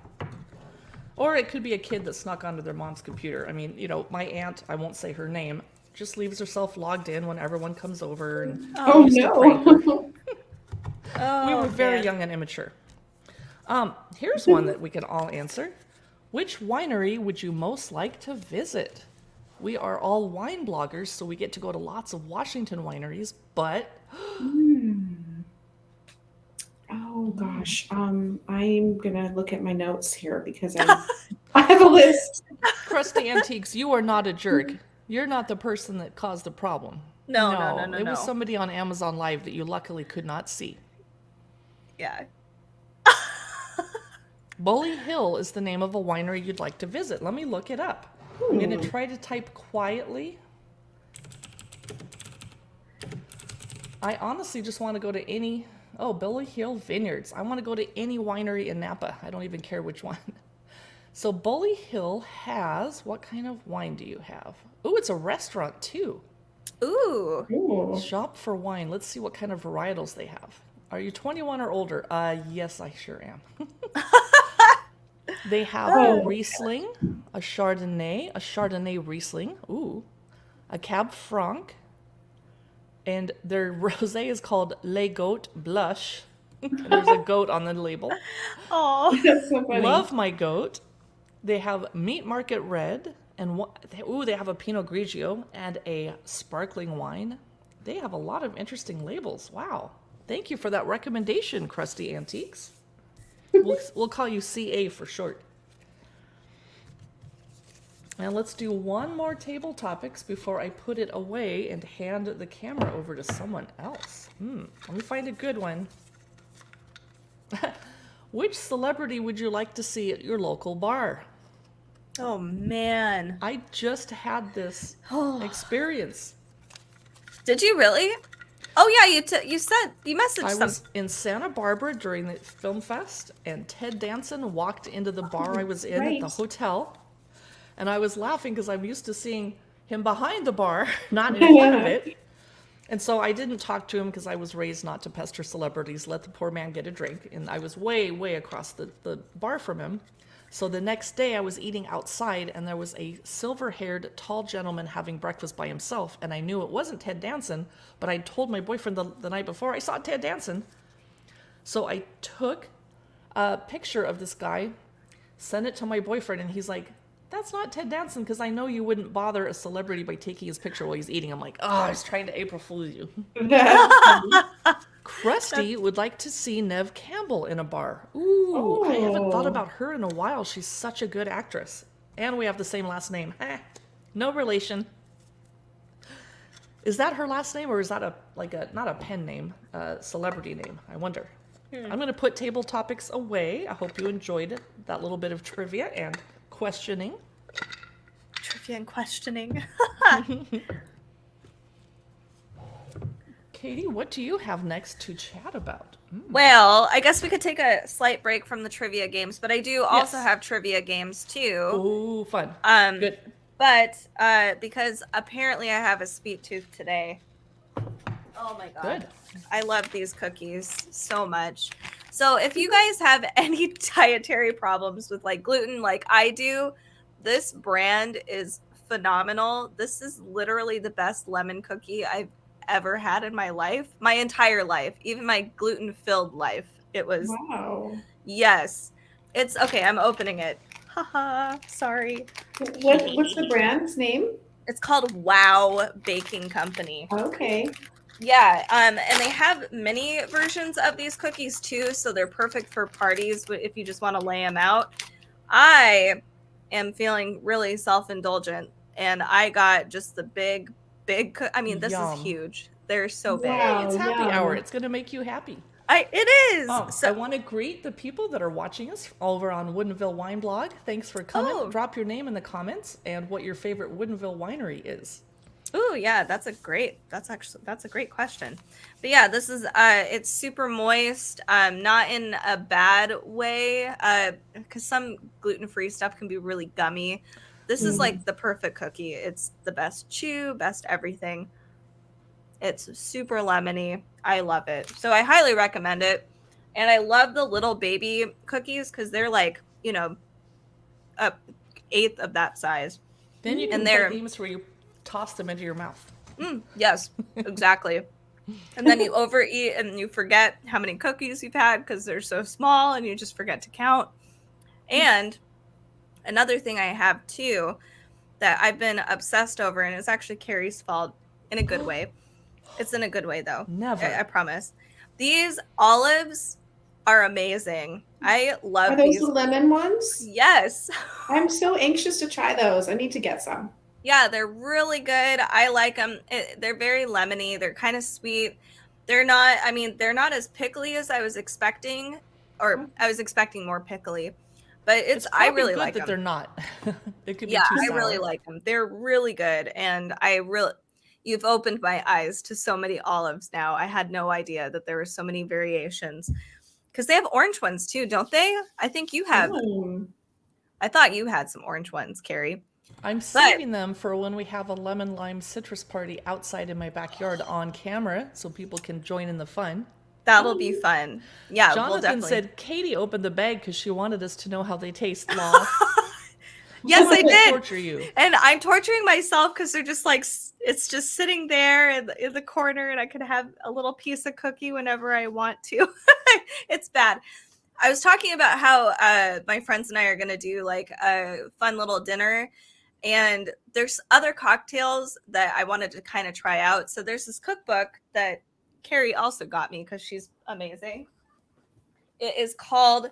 Or it could be a kid that snuck onto their mom's computer. I mean, you know, my aunt, I won't say her name, just leaves herself logged in when everyone comes over. And Oh used to prank her. no. Oh, We were very man. young and immature. Here's one that we can all answer. Which winery would you most like to visit? We are all wine bloggers, so we get to go to lots of Washington wineries, but Oh gosh. I'm gonna look at my notes here because I have a list. Crusty Antiques, you are not a jerk. You're not the person that caused the problem. No. It was somebody on Amazon Live that you luckily could not see. Yeah. Bully Hill is the name of a winery you'd like to visit. Let me look it up. I'm going to try to type quietly. I honestly just want to go to any... Oh, Bully Hill Vineyards. I want to go to any winery in Napa. I don't even care which one. So Bully Hill has... What kind of wine do you have? Oh, it's a restaurant too. Ooh. Ooh. Shop for wine. Let's see what kind of varietals they have. Are you 21 or older? Yes, I sure am. They have a Oh. Riesling, a Chardonnay Riesling, ooh, a Cab Franc, and their rosé is called Les Goat Blush. There's a goat on the label. Oh. That's so funny. Love my goat. They have Meat Market Red, and they have a Pinot Grigio and a sparkling wine. They have a lot of interesting labels. Wow. Thank you for that recommendation, Krusty Antiques. We'll call you CA for short. And let's do one more table topics before I put it away and hand the camera over to someone else. Let me find a good one. Which celebrity would you like to see at your local bar? Oh man. I just had this experience. Did you really? Oh yeah, you messaged I some. was in Santa Barbara during the film fest, and Ted Danson walked into the bar I was in at the right. hotel, and I was laughing because I'm used to seeing him behind the bar, not in front of it. And so I didn't talk to him because I was raised not to pester celebrities, let the poor man get a drink, and I was way, way across the bar from him. So the next day I was eating outside, and there was a silver-haired, tall gentleman having breakfast by himself, and I knew it wasn't Ted Danson, but I told my boyfriend the night before I saw Ted Danson. So I took a picture of this guy, sent it to my boyfriend, and he's like, that's not Ted Danson, because I know you wouldn't bother a celebrity by taking his picture while he's eating. I'm like, oh, I was trying to April Fool you. Krusty would like to see Neve Campbell in a bar. Ooh, I haven't thought about her in a while. She's such a good actress. And we have the same last name. No relation. Is that her last name, or is that not a pen name, a celebrity name? I wonder. I'm going to put table topics away. I hope you enjoyed that little bit of trivia and questioning. Trivia and questioning. Katie, what do you have next to chat about? Well, I guess we could take a slight break from the trivia games, but I do also have trivia games too. Ooh, fun. Good. But because apparently I have a sweet tooth today. Oh my god. Good. I love these cookies so much. So if you guys have any dietary problems with like gluten like I do, this brand is phenomenal. This is literally the best lemon cookie I've ever had in my life, my entire life, even my gluten-filled life. It was Wow. Yes. It's okay, I'm opening it. Haha, sorry. What's the brand's name? It's called Wow Baking Company. Okay. Yeah, and they have many versions of these cookies too, so they're perfect for parties if you just want to lay them out. I am feeling really self-indulgent, and I got just the big. I mean, this Yum. is huge. They're so big. Wow. It's happy yum. hour. It's going to make you happy. It is. I So want to greet the people that are watching us over on Woodinville Wine Blog. Thanks for coming. Oh. Drop your name in the comments and what your favorite Woodinville winery is. Ooh, yeah, that's a great question. But yeah, this is it's super moist, not in a bad way, because some gluten-free stuff can be really gummy. This is like the perfect cookie. It's the best chew, best everything. It's super lemony. I love it. So I highly recommend it. And I love the little baby cookies because they're like, a eighth of that size. Then you can And play they're- games where you toss them into your mouth. Yes, exactly. And then you overeat and you forget how many cookies you've had because they're so small and you just forget to count. And another thing I have too that I've been obsessed over, and it's actually Carrie's fault in a good way. It's in a good way though. Never. I promise. These olives are amazing. I love Are those these. the lemon ones? Yes. I'm so anxious to try those. I need to get some. Yeah, they're really good. I like them. They're very lemony. They're kind of sweet. They're not as pickly as I was expecting, or I was expecting more pickly. But It's I probably really good like that them. they're not. It could Yeah, be too I sour. really like them. They're really good. And you've opened my eyes to so many olives now. I had no idea that there were so many variations. Because they have orange ones too, don't they? I think you have. Mm. I thought you had some orange ones, Carrie. I'm saving them for when we have a lemon lime citrus party outside in my backyard on camera so people can join in the fun. That'll be fun. Yeah, we'll Jonathan definitely. said Katie opened the bag because she wanted us to know how they taste, Law. Yes, I did. Torture you. And I'm torturing myself because they're just like, it's just sitting there in the corner, and I could have a little piece of cookie whenever I want to. It's bad. I was talking about how my friends and I are going to do like a fun little dinner, and there's other cocktails that I wanted to kind of try out. So there's this cookbook that Carrie also got me because she's amazing. It is called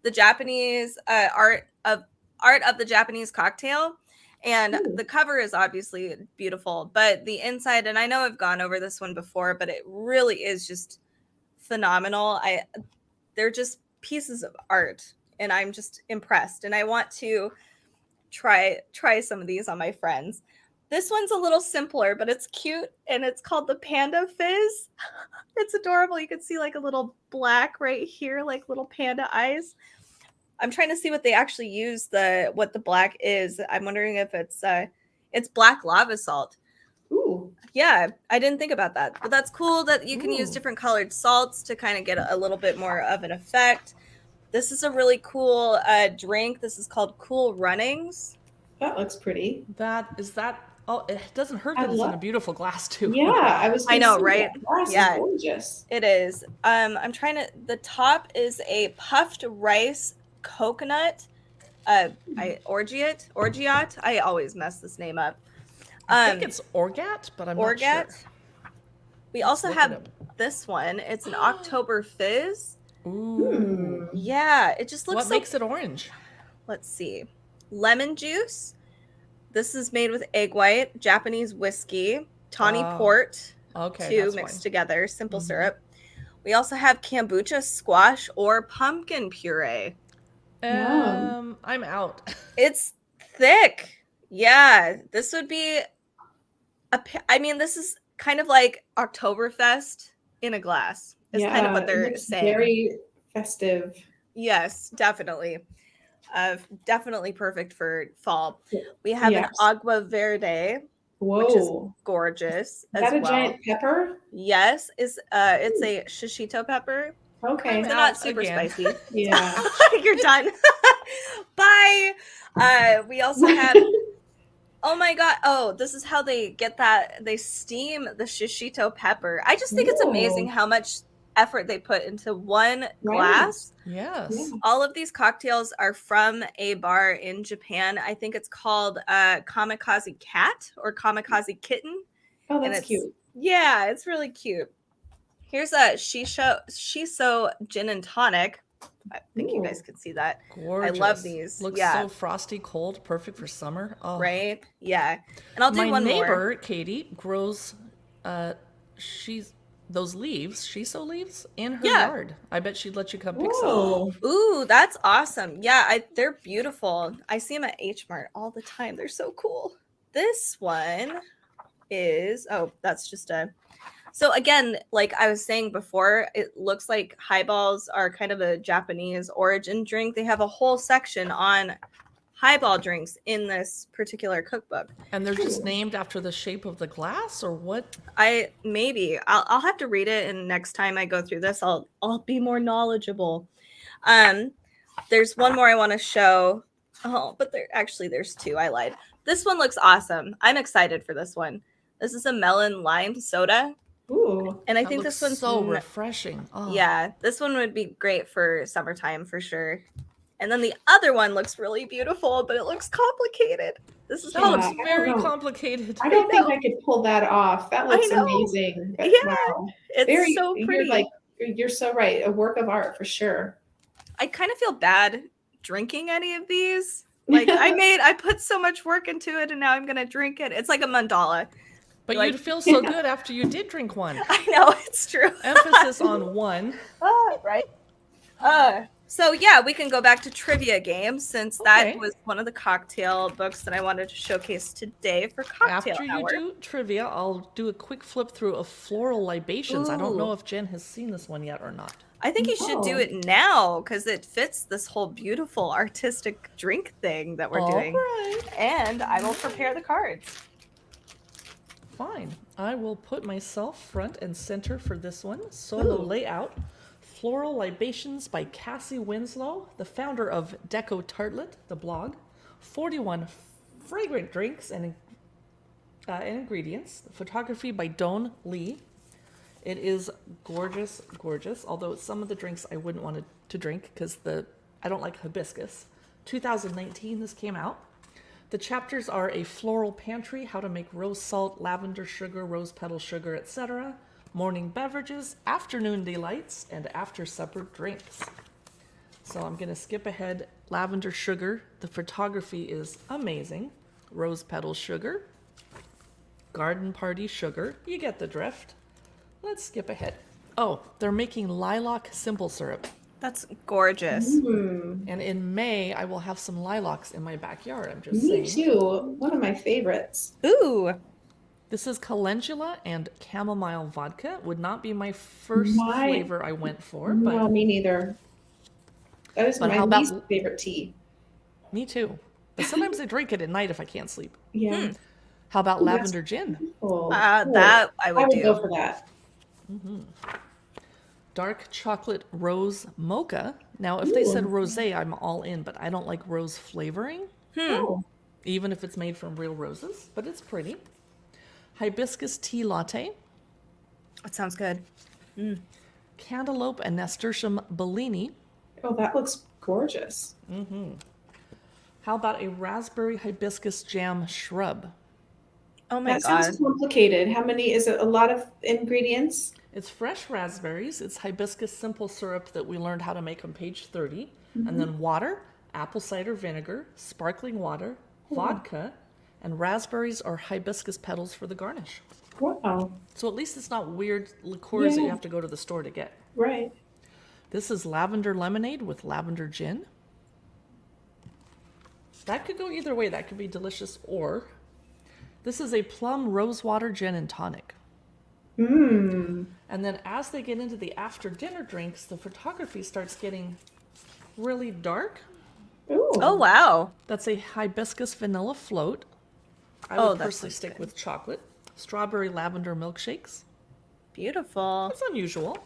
The Japanese Art of the Japanese Cocktail. And the cover is obviously beautiful, but the inside, and I know I've gone over this one before, but it really is just phenomenal. They're just pieces of art, and I'm just impressed. And I want to try some of these on my friends. This one's a little simpler, but it's cute, and it's called the Panda Fizz. It's adorable. You can see like a little black right here, like little panda eyes. I'm trying to see what they actually use what the black is. I'm wondering if it's black lava salt. Ooh. Yeah, I didn't think about that. But that's cool that you can use different colored salts to kind of get a little bit more of an effect. This is a really cool drink. This is called Cool Runnings. That looks pretty. Oh, it doesn't hurt that it's in a beautiful glass too. Yeah, I know, right? Glass is gorgeous. It is. I'm trying to. The top is a puffed rice coconut. Orgeat. I always mess this name up. I think it's Orgat, but I'm not sure. We also have this one. It's an October Fizz. Ooh. Yeah, it just looks. What makes it orange? Let's see. Lemon juice. This is made with egg white, Japanese whiskey, tawny port, two mixed together, simple syrup. We also have kombucha, squash, or pumpkin puree. I'm out. It's thick. Yeah, this would be this is kind of like Oktoberfest in a glass. Is kind of what they're saying. Very festive. Yes, definitely. Definitely perfect for fall. We have an agua verde, which is gorgeous. Is that a giant pepper? Yes, it's a shishito pepper. Okay, it's not super spicy. Yeah, you're done. Bye. We also have. Oh my god! Oh, this is how they get that. They steam the shishito pepper. I just think it's amazing how much effort they put into one glass. Yes. Yeah. All of these cocktails are from a bar in Japan. I think it's called Kamikaze Cat or Kamikaze Kitten. Oh, that's cute. Yeah, it's really cute. Here's a Shiso gin and tonic. I think you guys can see that. Gorgeous. I love these. Looks so frosty, cold, perfect for summer. Oh. Right? Yeah. And I'll do one more. My neighbor, Katie, grows those leaves, shiso leaves, in her yard. I bet she'd let you come pick some. Ooh, that's awesome. Yeah, they're beautiful. I see them at H Mart all the time. They're so cool. This one is, that's just so again, like I was saying before, it looks like highballs are kind of a Japanese origin drink. They have a whole section on highball drinks in this particular cookbook. And they're just named after the shape of the glass, or what? I'll have to read it, and next time I go through this, I'll be more knowledgeable. There's one more I want to show. But there's two. I lied. This one looks awesome. I'm excited for this one. This is a melon lime soda. Ooh. And I think this one's so refreshing. Oh. Yeah, this one would be great for summertime for sure. And then the other one looks really beautiful, but it looks complicated. This is looks very complicated. I don't think I could pull that off. That looks amazing. Yeah, wow. it's so pretty. You're so right. A work of art for sure. I kind of feel bad drinking any of these. Like I put so much work into it, and now I'm gonna drink it. It's like a mandala. But you'd feel so good after you did drink one. I know, it's true. Emphasis on one. Right. So yeah, we can go back to trivia games since that Okay. was one of the cocktail books that I wanted to showcase today for cocktail After you hour. do trivia, I'll do a quick flip through of Floral Libations. I don't know Ooh. if Jen has seen this one yet or not. I think you should do No. it now because it fits this whole beautiful artistic drink thing that we're All doing. right. And I will prepare the cards. Fine. I will put myself front and center for this one. Solo Ooh. layout. Floral Libations by Cassie Winslow, the founder of Deco Tartlet, the blog. 41 fragrant drinks and ingredients. Photography by Dawn Lee. It is gorgeous, gorgeous. Although some of the drinks I wouldn't want to drink because I don't like hibiscus. 2019 this came out. The chapters are a floral pantry, how to make rose salt, lavender sugar, rose petal sugar, etc. Morning beverages, afternoon delights, and after supper drinks. So I'm going to skip ahead. Lavender sugar. The photography is amazing. Rose petal sugar. Garden party sugar. You get the drift. Let's skip ahead. Oh, they're making lilac simple syrup. That's gorgeous. And in May, I will have some lilacs in my backyard. I'm just Me saying. too. One of my favorites. Ooh. This is calendula and chamomile vodka. Would not be my first My- flavor I went for, but No, me neither. That is But my how about- least favorite tea. me too. But sometimes I drink it at night if I can't sleep. Yeah. How about Ooh, that's- lavender gin? Oh, That I I would would go do. for that. Dark chocolate rose mocha. Now, if they said Ooh. rosé, I'm all in, but I don't like rose flavoring, Oh, even if it's made from real roses, but it's pretty. Hibiscus tea latte. That sounds good. Cantaloupe and nasturtium bellini. oh, that looks gorgeous. How about a raspberry hibiscus jam shrub? Oh my That god. sounds complicated. How many? Is it a lot of ingredients? It's fresh raspberries. It's hibiscus simple syrup that we learned how to make on page 30. And then water, apple cider vinegar, sparkling water, vodka, and raspberries or hibiscus petals for the garnish. Wow. So at least it's not weird liqueurs that you Yeah. have to go to the store to get. Right. This is lavender lemonade with lavender gin. That could go either way. That could be delicious. Or this is a plum rosewater gin and tonic. Mmm. And then as they get into the after dinner drinks, the photography starts getting really dark. Ooh. Oh wow. That's a hibiscus vanilla float. I Oh, would that personally sounds stick good. with chocolate. Strawberry lavender milkshakes. Beautiful. That's unusual.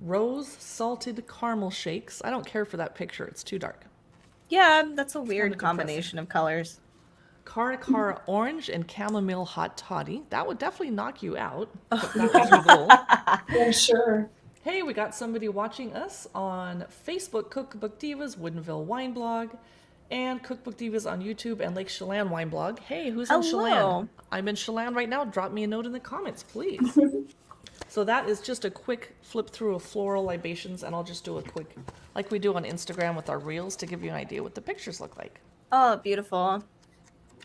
Rose salted caramel shakes. I don't care for that picture. It's too dark. Yeah, that's a Kinda weird depressing. combination of colors. Cara Cara orange and chamomile hot toddy. That would definitely knock you out. But that was your goal. Yeah, sure. Hey, we got somebody watching us on Facebook, Cookbook Divas, Woodenville Wine Blog, and Cookbook Divas on YouTube and Lake Chelan Wine Blog. Hey, who's in Hello. Chelan? I'm in Chelan right now. Drop me a note in the comments, please. So that is just a quick flip through of floral libations, and I'll just do a quick, like we do on Instagram with our reels, to give you an idea what the pictures look like. Oh, beautiful.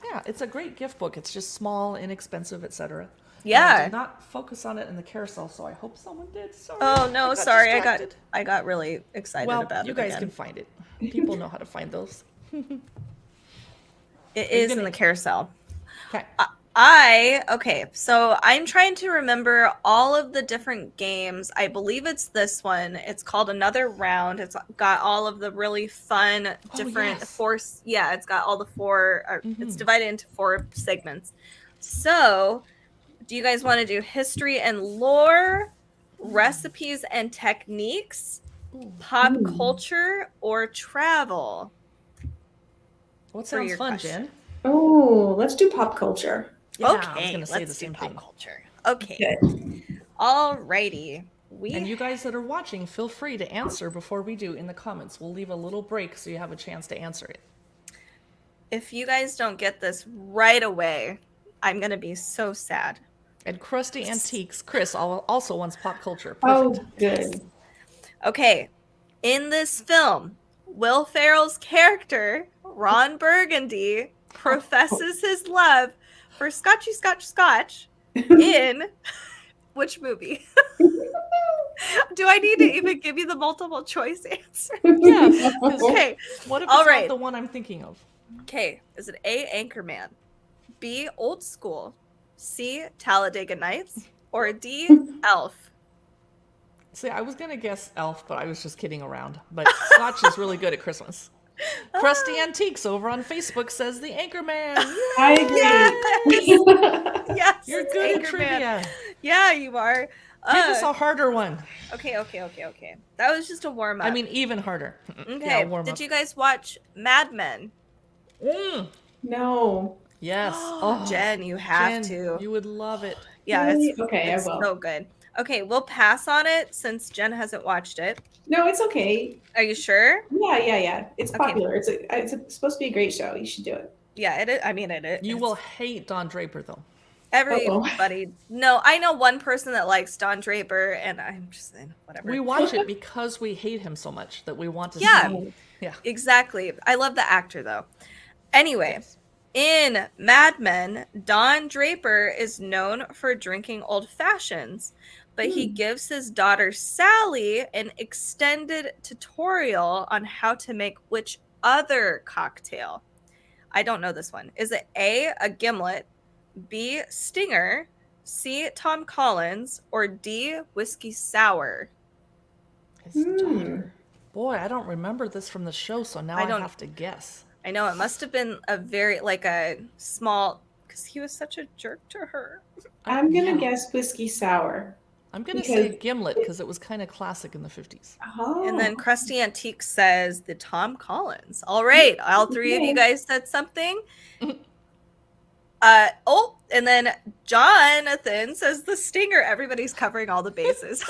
Yeah, it's a great gift book. It's just small, inexpensive, etc. Yeah. I did not focus on it in the carousel, so I hope someone did. Sorry. Oh no, got sorry. distracted. I got really excited Well, about you it guys again. can find it. People know how to find those. It is in gonna- the carousel. Okay. Okay, so I'm trying to remember all of the different games. I believe it's this one. It's called Another Round. It's got all of the really fun different yes. it's got all the four, it's Mhm. divided into 4 segments. So, do you guys want to do history and lore, recipes and techniques, pop Ooh. culture, or travel? What For sounds your fun, question. Jen? Oh, let's do pop culture. Yeah, I was Okay, gonna say let's the same do pop thing. culture. Okay. Good. Alrighty. And you guys that are watching, feel free to answer before we do in the comments. We'll leave a little break so you have a chance to answer it. If you guys don't get this right away, I'm gonna be so sad. And Crusty Antiques, Chris also wants pop culture. Oh, Perfect. good. Okay, in this film, Will Ferrell's character, Ron Burgundy, professes his love for Scotch in which movie? Do I need to even give you the multiple choice answer? Yes, 'cause Okay. what if All it's right. not the one I'm thinking of? Okay. Is it A, Anchorman, B, Old School, C, Talladega Nights, or D, Elf? See, I was gonna guess Elf, but I was just kidding around. But Scotch is really good at Christmas. Crusty Antiques over on Facebook says the Anchorman. I agree. Yes, You're it's good at Anchorman. trivia. Yeah, you are. Give us a harder one. Okay. That was just a warm up. I mean, even harder. okay. Yeah, warm Did up. you guys watch Mad Men? No. Yes. Oh, Jen, you have Jen, to. You would love it. Yeah, Really? it's Okay, I it's will. so good. Okay, we'll pass on it since Jen hasn't watched it. No, it's okay. Are you sure? Yeah. It's Okay. popular. It's supposed to be a great show. You should do it. Yeah, it is. I mean, it is. You will hate Don Draper, though. Everybody. No, I know one person that likes Don Draper, and I'm just saying, whatever. We watch it because we hate him so much that we want to Yeah. see him. Yeah. Exactly. I love the actor, though. Anyway, in Mad Men, Don Draper is known for drinking old fashions, but he gives his daughter Sally an extended tutorial on how to make which other cocktail? I don't know this one. Is it A, gimlet, B, Stinger, C, Tom Collins, or D, whiskey sour? His daughter. Boy, I don't remember this from the show, so now I have to guess. I know it must have been a very a small, because he was such a jerk to her. I'm gonna guess whiskey sour. I'm gonna say gimlet because it was kind of classic in the 50s. Oh. And then Krusty Antique says the Tom Collins. All right, all three of you guys said something. And then Jonathan says the Stinger. Everybody's covering all the bases.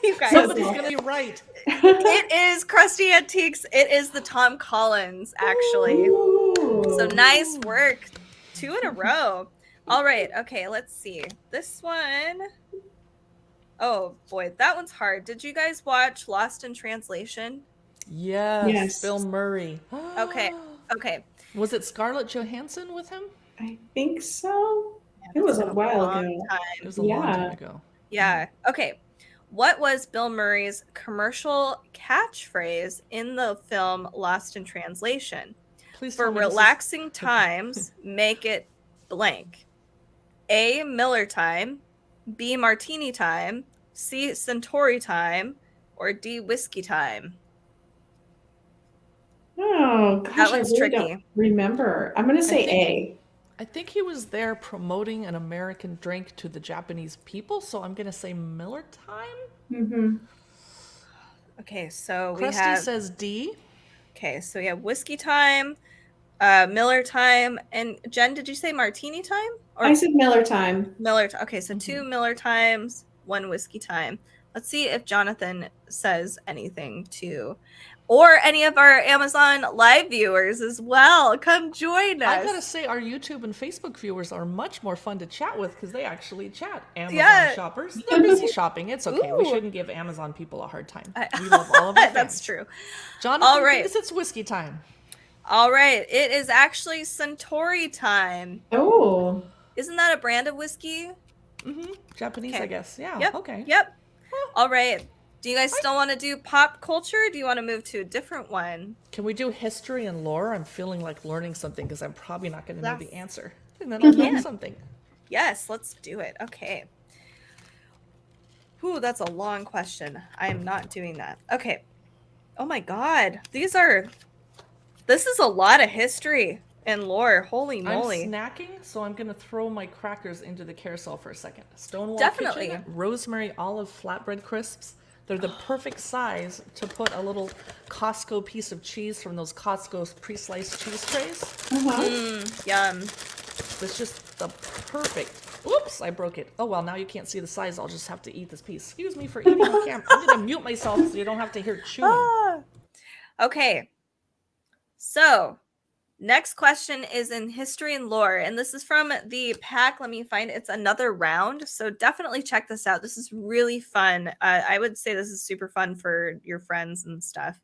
You guys. Somebody's gonna be right. It is Krusty Antiques. It is the Tom Collins, actually. Ooh. So nice work. 2 in a row. All right. Okay, let's see. This one. Oh, boy. That one's hard. Did you guys watch Lost in Translation? Yes. Bill Murray. Okay. Okay. Was it Scarlett Johansson with him? I think so. It was a while ago. It was a long time ago. Yeah. Okay. What was Bill Murray's commercial catchphrase in the film Lost in Translation? Please For tell me relaxing times, make it blank. A, Miller time, B, martini time, C, Centauri time, or D, whiskey time? Oh, gosh, That one's I really tricky. don't remember. I'm gonna say A. I think he was there promoting an American drink to the Japanese people, so I'm gonna say Miller time. Mm-hmm. Okay, so we Krusty have. says D. Okay, so we have whiskey time, Miller time, and Jen, did you say martini time? Or I said Miller time. Miller. Okay, so 2 Miller times, 1 whiskey time. Let's see if Jonathan says anything too, or any of our Amazon Live viewers as well. Come join us. I gotta say, our YouTube and Facebook viewers are much more fun to chat with because they actually chat. Amazon Yeah. shoppers, they're busy shopping. It's okay. We Ooh. shouldn't give Amazon people a hard time. We love all of our fans. That's true. Jonathan All right. thinks it's whiskey time. All right, it is actually Centauri time. Oh. Isn't that a brand of whiskey? Japanese, Okay. I guess. Yeah. Yep. Okay. Yep. All right. Do you guys still want to do pop culture? Or do you want to move to a different one? Can we do history and lore? I'm feeling like learning something because I'm probably not going to know Yes. the answer, and then I'll learn something. Yes, let's do it. Okay. Ooh, that's a long question. I am not doing that. Okay. Oh my God. This is a lot of history and lore. Holy moly. I'm snacking, so I'm going to throw my crackers into the carousel for a second. Stonewall Definitely. Kitchen, rosemary olive flatbread crisps. They're the perfect size to put a little Costco piece of cheese from those Costco pre-sliced cheese trays. Yum. It's just the perfect. Oops, I broke it. Oh well, now you can't see the size. I'll just have to eat this piece. Excuse me for eating on camera. I'm going to mute myself so you don't have to hear chewing. Ah. Okay. So, next question is in history and lore, and this is from the pack. Let me find it's another round. So definitely check this out. This is really fun. I would say this is super fun for your friends and stuff.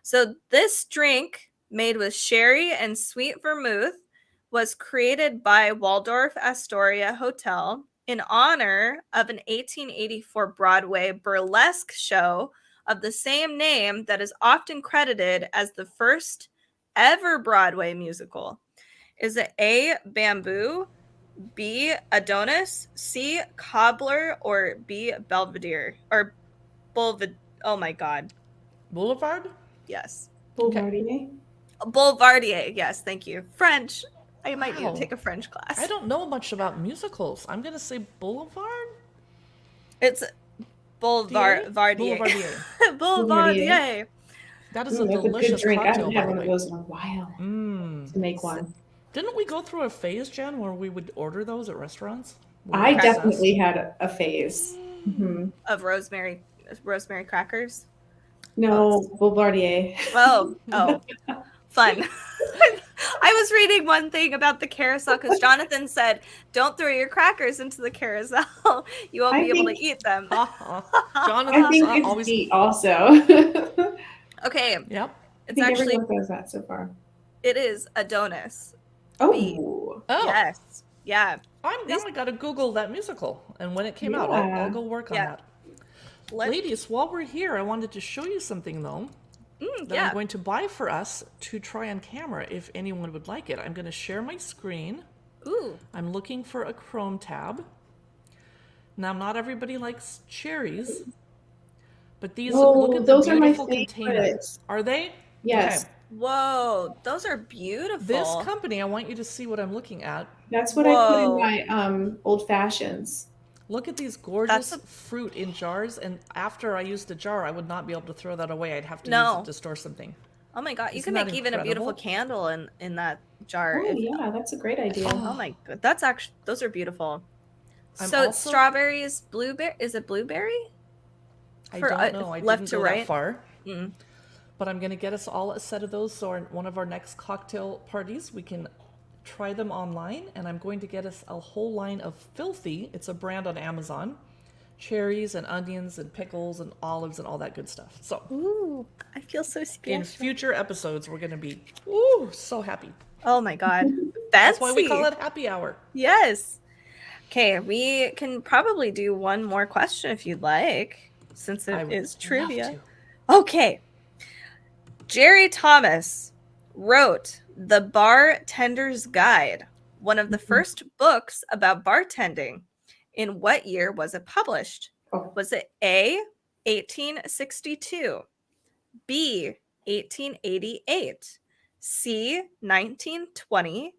So this drink, made with sherry and sweet vermouth, was created by Waldorf Astoria Hotel in honor of an 1884 Broadway burlesque show of the same name that is often credited as the first ever Broadway musical? Is it A, Bamboo, B, Adonis, C, Cobbler, or B, Belvedere? Or oh my God. Boulevard? Yes. Boulevardier. Boulevardier. Yes, thank you. French. I might need Wow. to take a French class. I don't know much about musicals. I'm gonna say Boulevard. It's Boulevardier. Boulevardier. Boulevardier. That is Ooh, a that's a good delicious drink. I cocktail, haven't by had the one of way. those in a while to make one. Didn't we go through a phase, Jen, where we would order those at restaurants? We were I obsessed. definitely had a phase. Mhm. Of rosemary crackers. No, Boulevardier. Oh, fun. I was reading one thing about the carousel because Jonathan said, "Don't throw your crackers into the carousel; you won't be able to eat them." I Jonathan's think it's always. D also. Okay, Yep. I it's think actually everyone says that so far. it is Adonis. Oh, Oh, Yes, yeah. now I gotta Google that musical, and when it came out, I'll Yeah. go work on Yeah. that. Let- Ladies, while we're here, I wanted to show you something though that yeah. I'm going to buy for us to try on camera if anyone would like it. I'm going to share my screen. Ooh. I'm looking for a Chrome tab. Now, not everybody likes cherries, but these look at the those are my beautiful container. favorites. Are they? Yes, Okay. Whoa, those are beautiful. This company, I want you to see what I'm looking at. that's what I put in Whoa. my old fashions. Look at these gorgeous That's fruit in jars, and after I used a jar, I would not be able to throw that away. I'd have to use No. it to store something. Oh my God, you Isn't can that make even a beautiful incredible? candle in that jar. Oh if- yeah, that's a great idea. Oh my God, that's actually those are beautiful. I'm So it's also- strawberries, blueberry. Is it blueberry? I For, don't know. I left didn't to go right? that far. Mm. But I'm going to get us all a set of those so one of our next cocktail parties, we can try them online. And I'm going to get us a whole line of Filthy. It's a brand on Amazon. Cherries and onions and pickles and olives and all that good stuff. So Ooh, I feel so in special. future episodes, we're going to be so happy. Oh my God, That's why we fancy. call it happy hour. Yes. Okay, we can probably do one more question if you'd like, since I it would is love trivia. to. Okay. Jerry Thomas wrote The Bartender's Guide, one of the first books about bartending. In what year was it published? Oh. Was it A, 1862, B, 1888, C, 1920,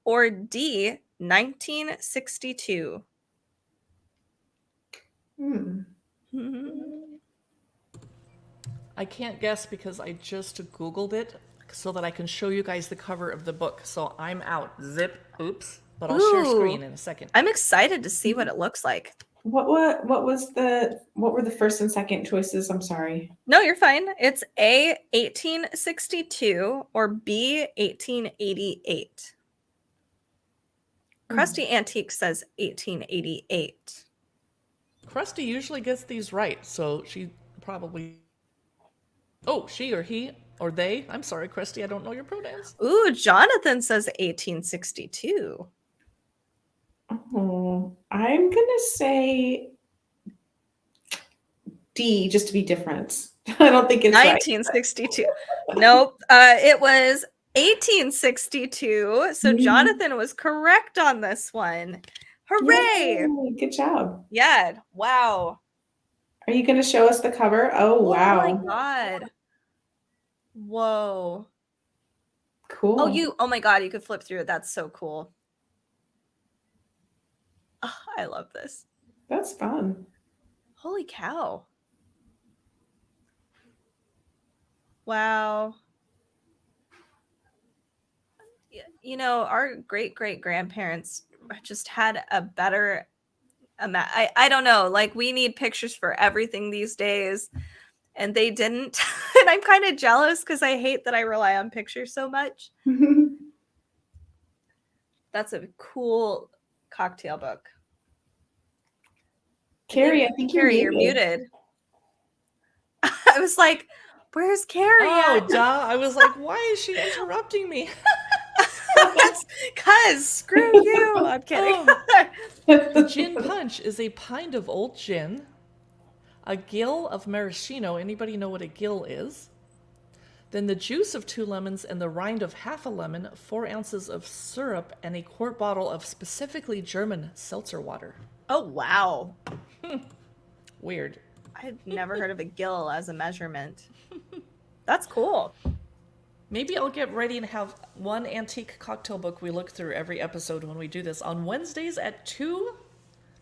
or D, 1962? Hmm. I can't guess because I just Googled it so that I can show you guys the cover of the book. So I'm out. Zip. Oops. But I'll share Ooh. screen in a second. I'm excited to see what it looks like. What were the first and second choices? I'm sorry. No, you're fine. It's A, 1862 or B, 1888. Krusty Antique says 1888. Krusty usually gets these right, so she probably. Oh, she or he or they. I'm sorry, Krusty, I don't know your pronouns. Ooh, Jonathan says 1862. Oh, I'm gonna say D just to be different. I don't think it's right. 1962. Nope. It was 1862. So Mhm. Jonathan was correct on this one. Hooray! Yay, good job. Yeah. Wow. Are you gonna show us the cover? Oh wow. Oh my God. Whoa. Cool. Oh my God, you could flip through it. That's so cool. Oh, I love this. That's fun. Holy cow. Wow. You know, our great grandparents just had a better I don't know, like we need pictures for everything these days and they didn't. And I'm kind of jealous because I hate that I rely on pictures so much. That's a cool cocktail book. Carrie, I think Carrie, you're you're muted. I was like, where's Carrie Oh, at? duh. I was like, why is she interrupting me? That's cuz screw you. I'm kidding. The gin punch is a pint of old gin, a gill of maraschino. Anybody know what a gill is? Then the juice of 2 lemons and the rind of half a lemon, 4 ounces of syrup, and a quart bottle of specifically German seltzer water. Oh, wow. Weird. I've never heard of a gill as a measurement. That's cool. Maybe I'll get ready and have one antique cocktail book we look through every episode when we do this on Wednesdays at 2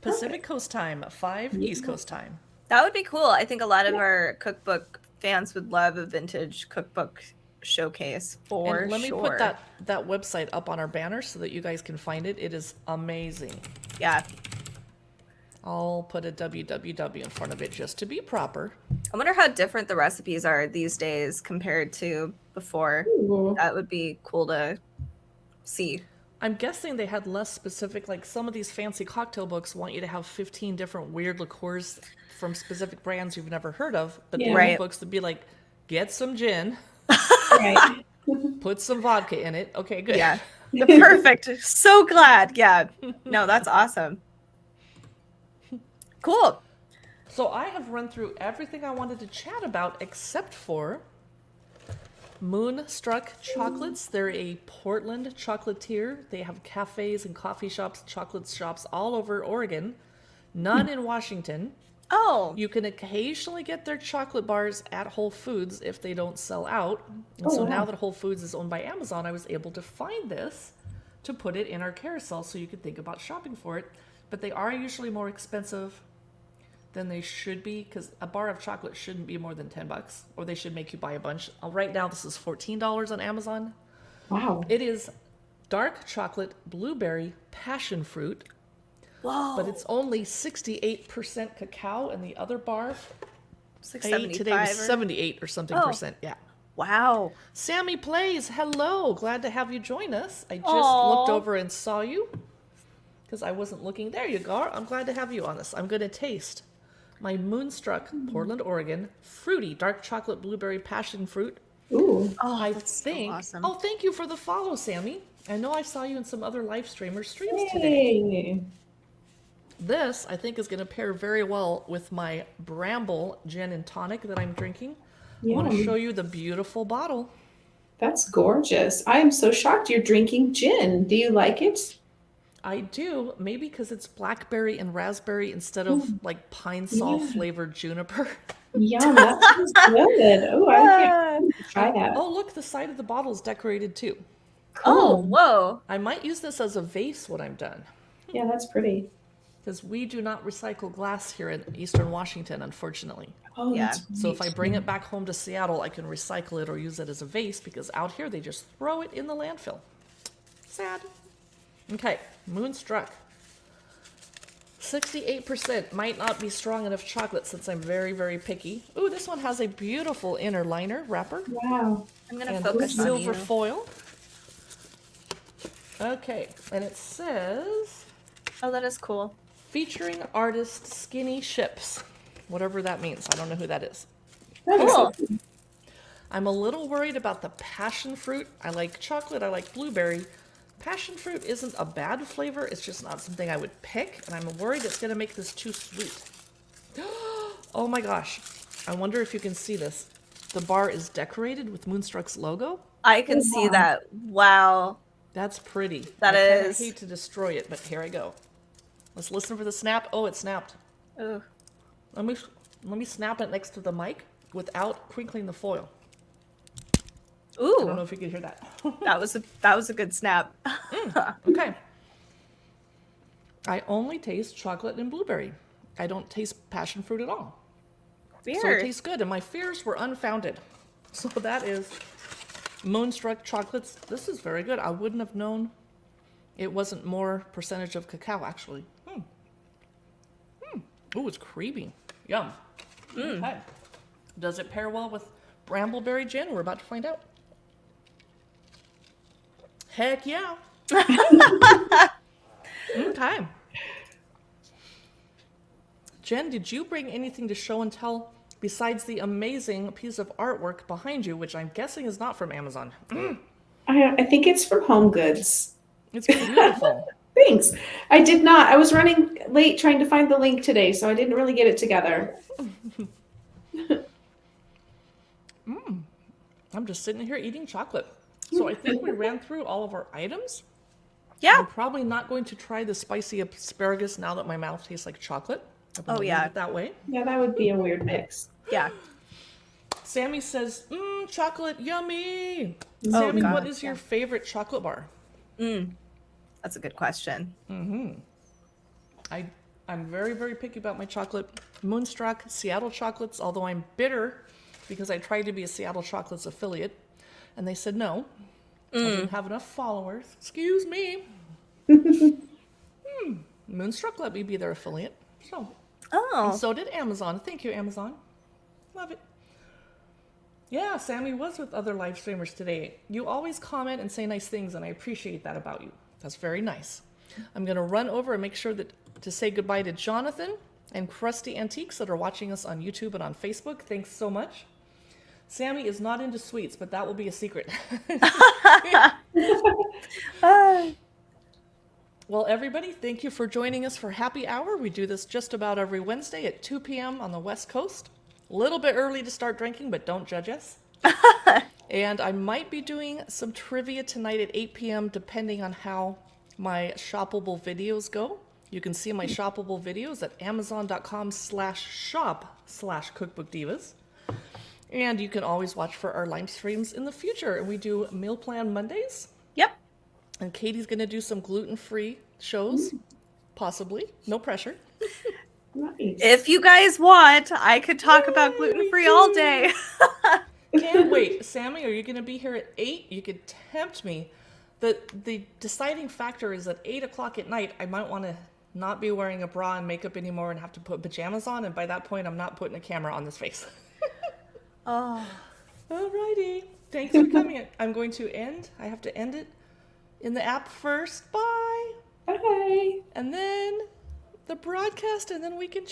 Pacific Coast time, 5 East Coast time. That would be cool. I think a lot of our cookbook fans would love a vintage cookbook showcase for And let me sure. put that website up on our banner so that you guys can find it. It is amazing. Yeah. I'll put a www in front of it just to be proper. I wonder how different the recipes are these days compared to before. Ooh. That would be cool to see. I'm guessing they had less specific, like some of these fancy cocktail books want you to have 15 different weird liqueurs from specific brands you've never heard of, but the Yeah. old Right. books would be like, get some gin, Right. put some vodka in it. Okay, good. Yeah. Perfect. So glad. Yeah. No, that's awesome. Cool. So I have run through everything I wanted to chat about except for Moonstruck Chocolates. They're a Portland chocolatier. They have cafes and coffee shops, chocolate shops all over Oregon, none in Washington. Oh, You can occasionally get their chocolate bars at Whole Foods if they don't sell out. And Oh, so wow. now that Whole Foods is owned by Amazon, I was able to find this to put it in our carousel so you could think about shopping for it. But they are usually more expensive than they should be because a bar of chocolate shouldn't be more than $10 or they should make you buy a bunch. Right now, this is $14 on Amazon. Wow. It is dark chocolate, blueberry, passion fruit, whoa. but it's only 68% cacao, and the other bar I ate today 675 was or- 78 or something Oh. percent. Yeah. Wow. Sammy Plays, hello. Glad to have you join us. I just Aw. looked over and saw you because I wasn't looking. There you go. I'm glad to have you on this. I'm going to taste my Moonstruck Portland, Oregon fruity dark chocolate blueberry passion fruit. Ooh. Oh, I that's so think. awesome. Oh, thank you for the follow, Sammy. I know I saw you in some other live streamers streams today. Yay. This, I think, is going to pair very well with my Bramble gin and tonic that I'm drinking. I want to Yum. show you the beautiful bottle. That's gorgeous. I am so shocked you're drinking gin. Do you like it? I do, maybe because it's blackberry and raspberry instead of like pine sol Yeah. flavored juniper. Yum, that sounds good. Oh, I can't wait to try that. Oh, look, the side of the bottle is decorated too. Oh, whoa. I might use this as a vase when I'm done Yeah, that's pretty. because we do not recycle glass here in Eastern Washington, unfortunately. Oh, Yeah. that's So if I great. bring it back home to Seattle, I can recycle it or use it as a vase because out here they just throw it in the landfill. Sad. Okay, Moonstruck. 68% might not be strong enough chocolate since I'm very, very picky. Ooh, this one has a beautiful inner liner wrapper Wow. I'm going to and focus on silver you. foil. Okay, and it says Oh, that is cool. featuring artist Skinny Ships, whatever that means. I don't know who that is. That is Cool. so- I'm a little worried about the passion fruit. I like chocolate, I like blueberry. Passion fruit isn't a bad flavor, it's just not something I would pick, and I'm worried it's gonna make this too sweet. Oh my gosh. I wonder if you can see this. The bar is decorated with Moonstruck's logo. I can see wow. that. Wow. That's pretty. That I kinda is. hate to destroy it, but here I go. Let's listen for the snap. Oh, it snapped. Ooh. Let me snap it next to the mic without crinkling the foil. I don't know Ooh. if you can hear that. That was a good snap. Okay. I only taste chocolate and blueberry. I don't taste passion fruit at all. So it Weird. tastes good, and my fears were unfounded. So that is Moonstruck Chocolates. This is very good. I wouldn't have known it wasn't more percentage of cacao, actually. Ooh, it's creamy. Yum. Okay. Does it pair well with Brambleberry gin? We're about to find out. Heck yeah. Okay. Jen, did you bring anything to show and tell besides the amazing piece of artwork behind you, which I'm guessing is not from Amazon? I think it's from Home Goods. It's beautiful. Thanks. I did not. I was running late trying to find the link today, so I didn't really get it together. I'm just sitting here eating chocolate. So I think we ran through all of our items. Yeah. I'm probably not going to try the spicy asparagus now that my mouth tastes like chocolate. I'm gonna Oh, leave yeah. it that way. Yeah, that would be a weird mix. Yeah. Sammy says, chocolate, yummy. Oh, Sammy, what God, is your favorite chocolate bar? That's a good question. I'm very, very picky about my chocolate. Moonstruck, Seattle Chocolates, although I'm bitter because I tried to be a Seattle Chocolates affiliate and they said no. I didn't have enough followers. Excuse me. Moonstruck let me be their affiliate. So, Oh. and so did Amazon. Thank you, Amazon. Love it. Yeah, Sammy was with other live streamers today. You always comment and say nice things, and I appreciate that about you. That's very nice. I'm going to run over and make sure to say goodbye to Jonathan and Krusty Antiques that are watching us on YouTube and on Facebook. Thanks so much. Sammy is not into sweets, but that will be a secret. Well, everybody, thank you for joining us for Happy Hour. We do this just about every Wednesday at 2 p.m. on the West Coast. A little bit early to start drinking, but don't judge us. And I might be doing some trivia tonight at 8 p.m. depending on how my shoppable videos go. You can see my shoppable videos at amazon.com/shop/cookbookdivas. And you can always watch for our live streams in the future. And we do Meal Plan Mondays. Yep. And Katie's going to do some gluten-free shows, possibly. No pressure. Nice. If you guys want, I could talk about gluten-free all day. Can't wait. Sammy, are you going to be here at 8? You could tempt me. The deciding factor is at 8 o'clock at night, I might want to not be wearing a bra and makeup anymore and have to put pajamas on. And by that point, I'm not putting a camera on this face. Oh. Alrighty. Thanks for coming. I'm going to end. I have to end it in the app first. Bye. Bye. And then the broadcast, and then we can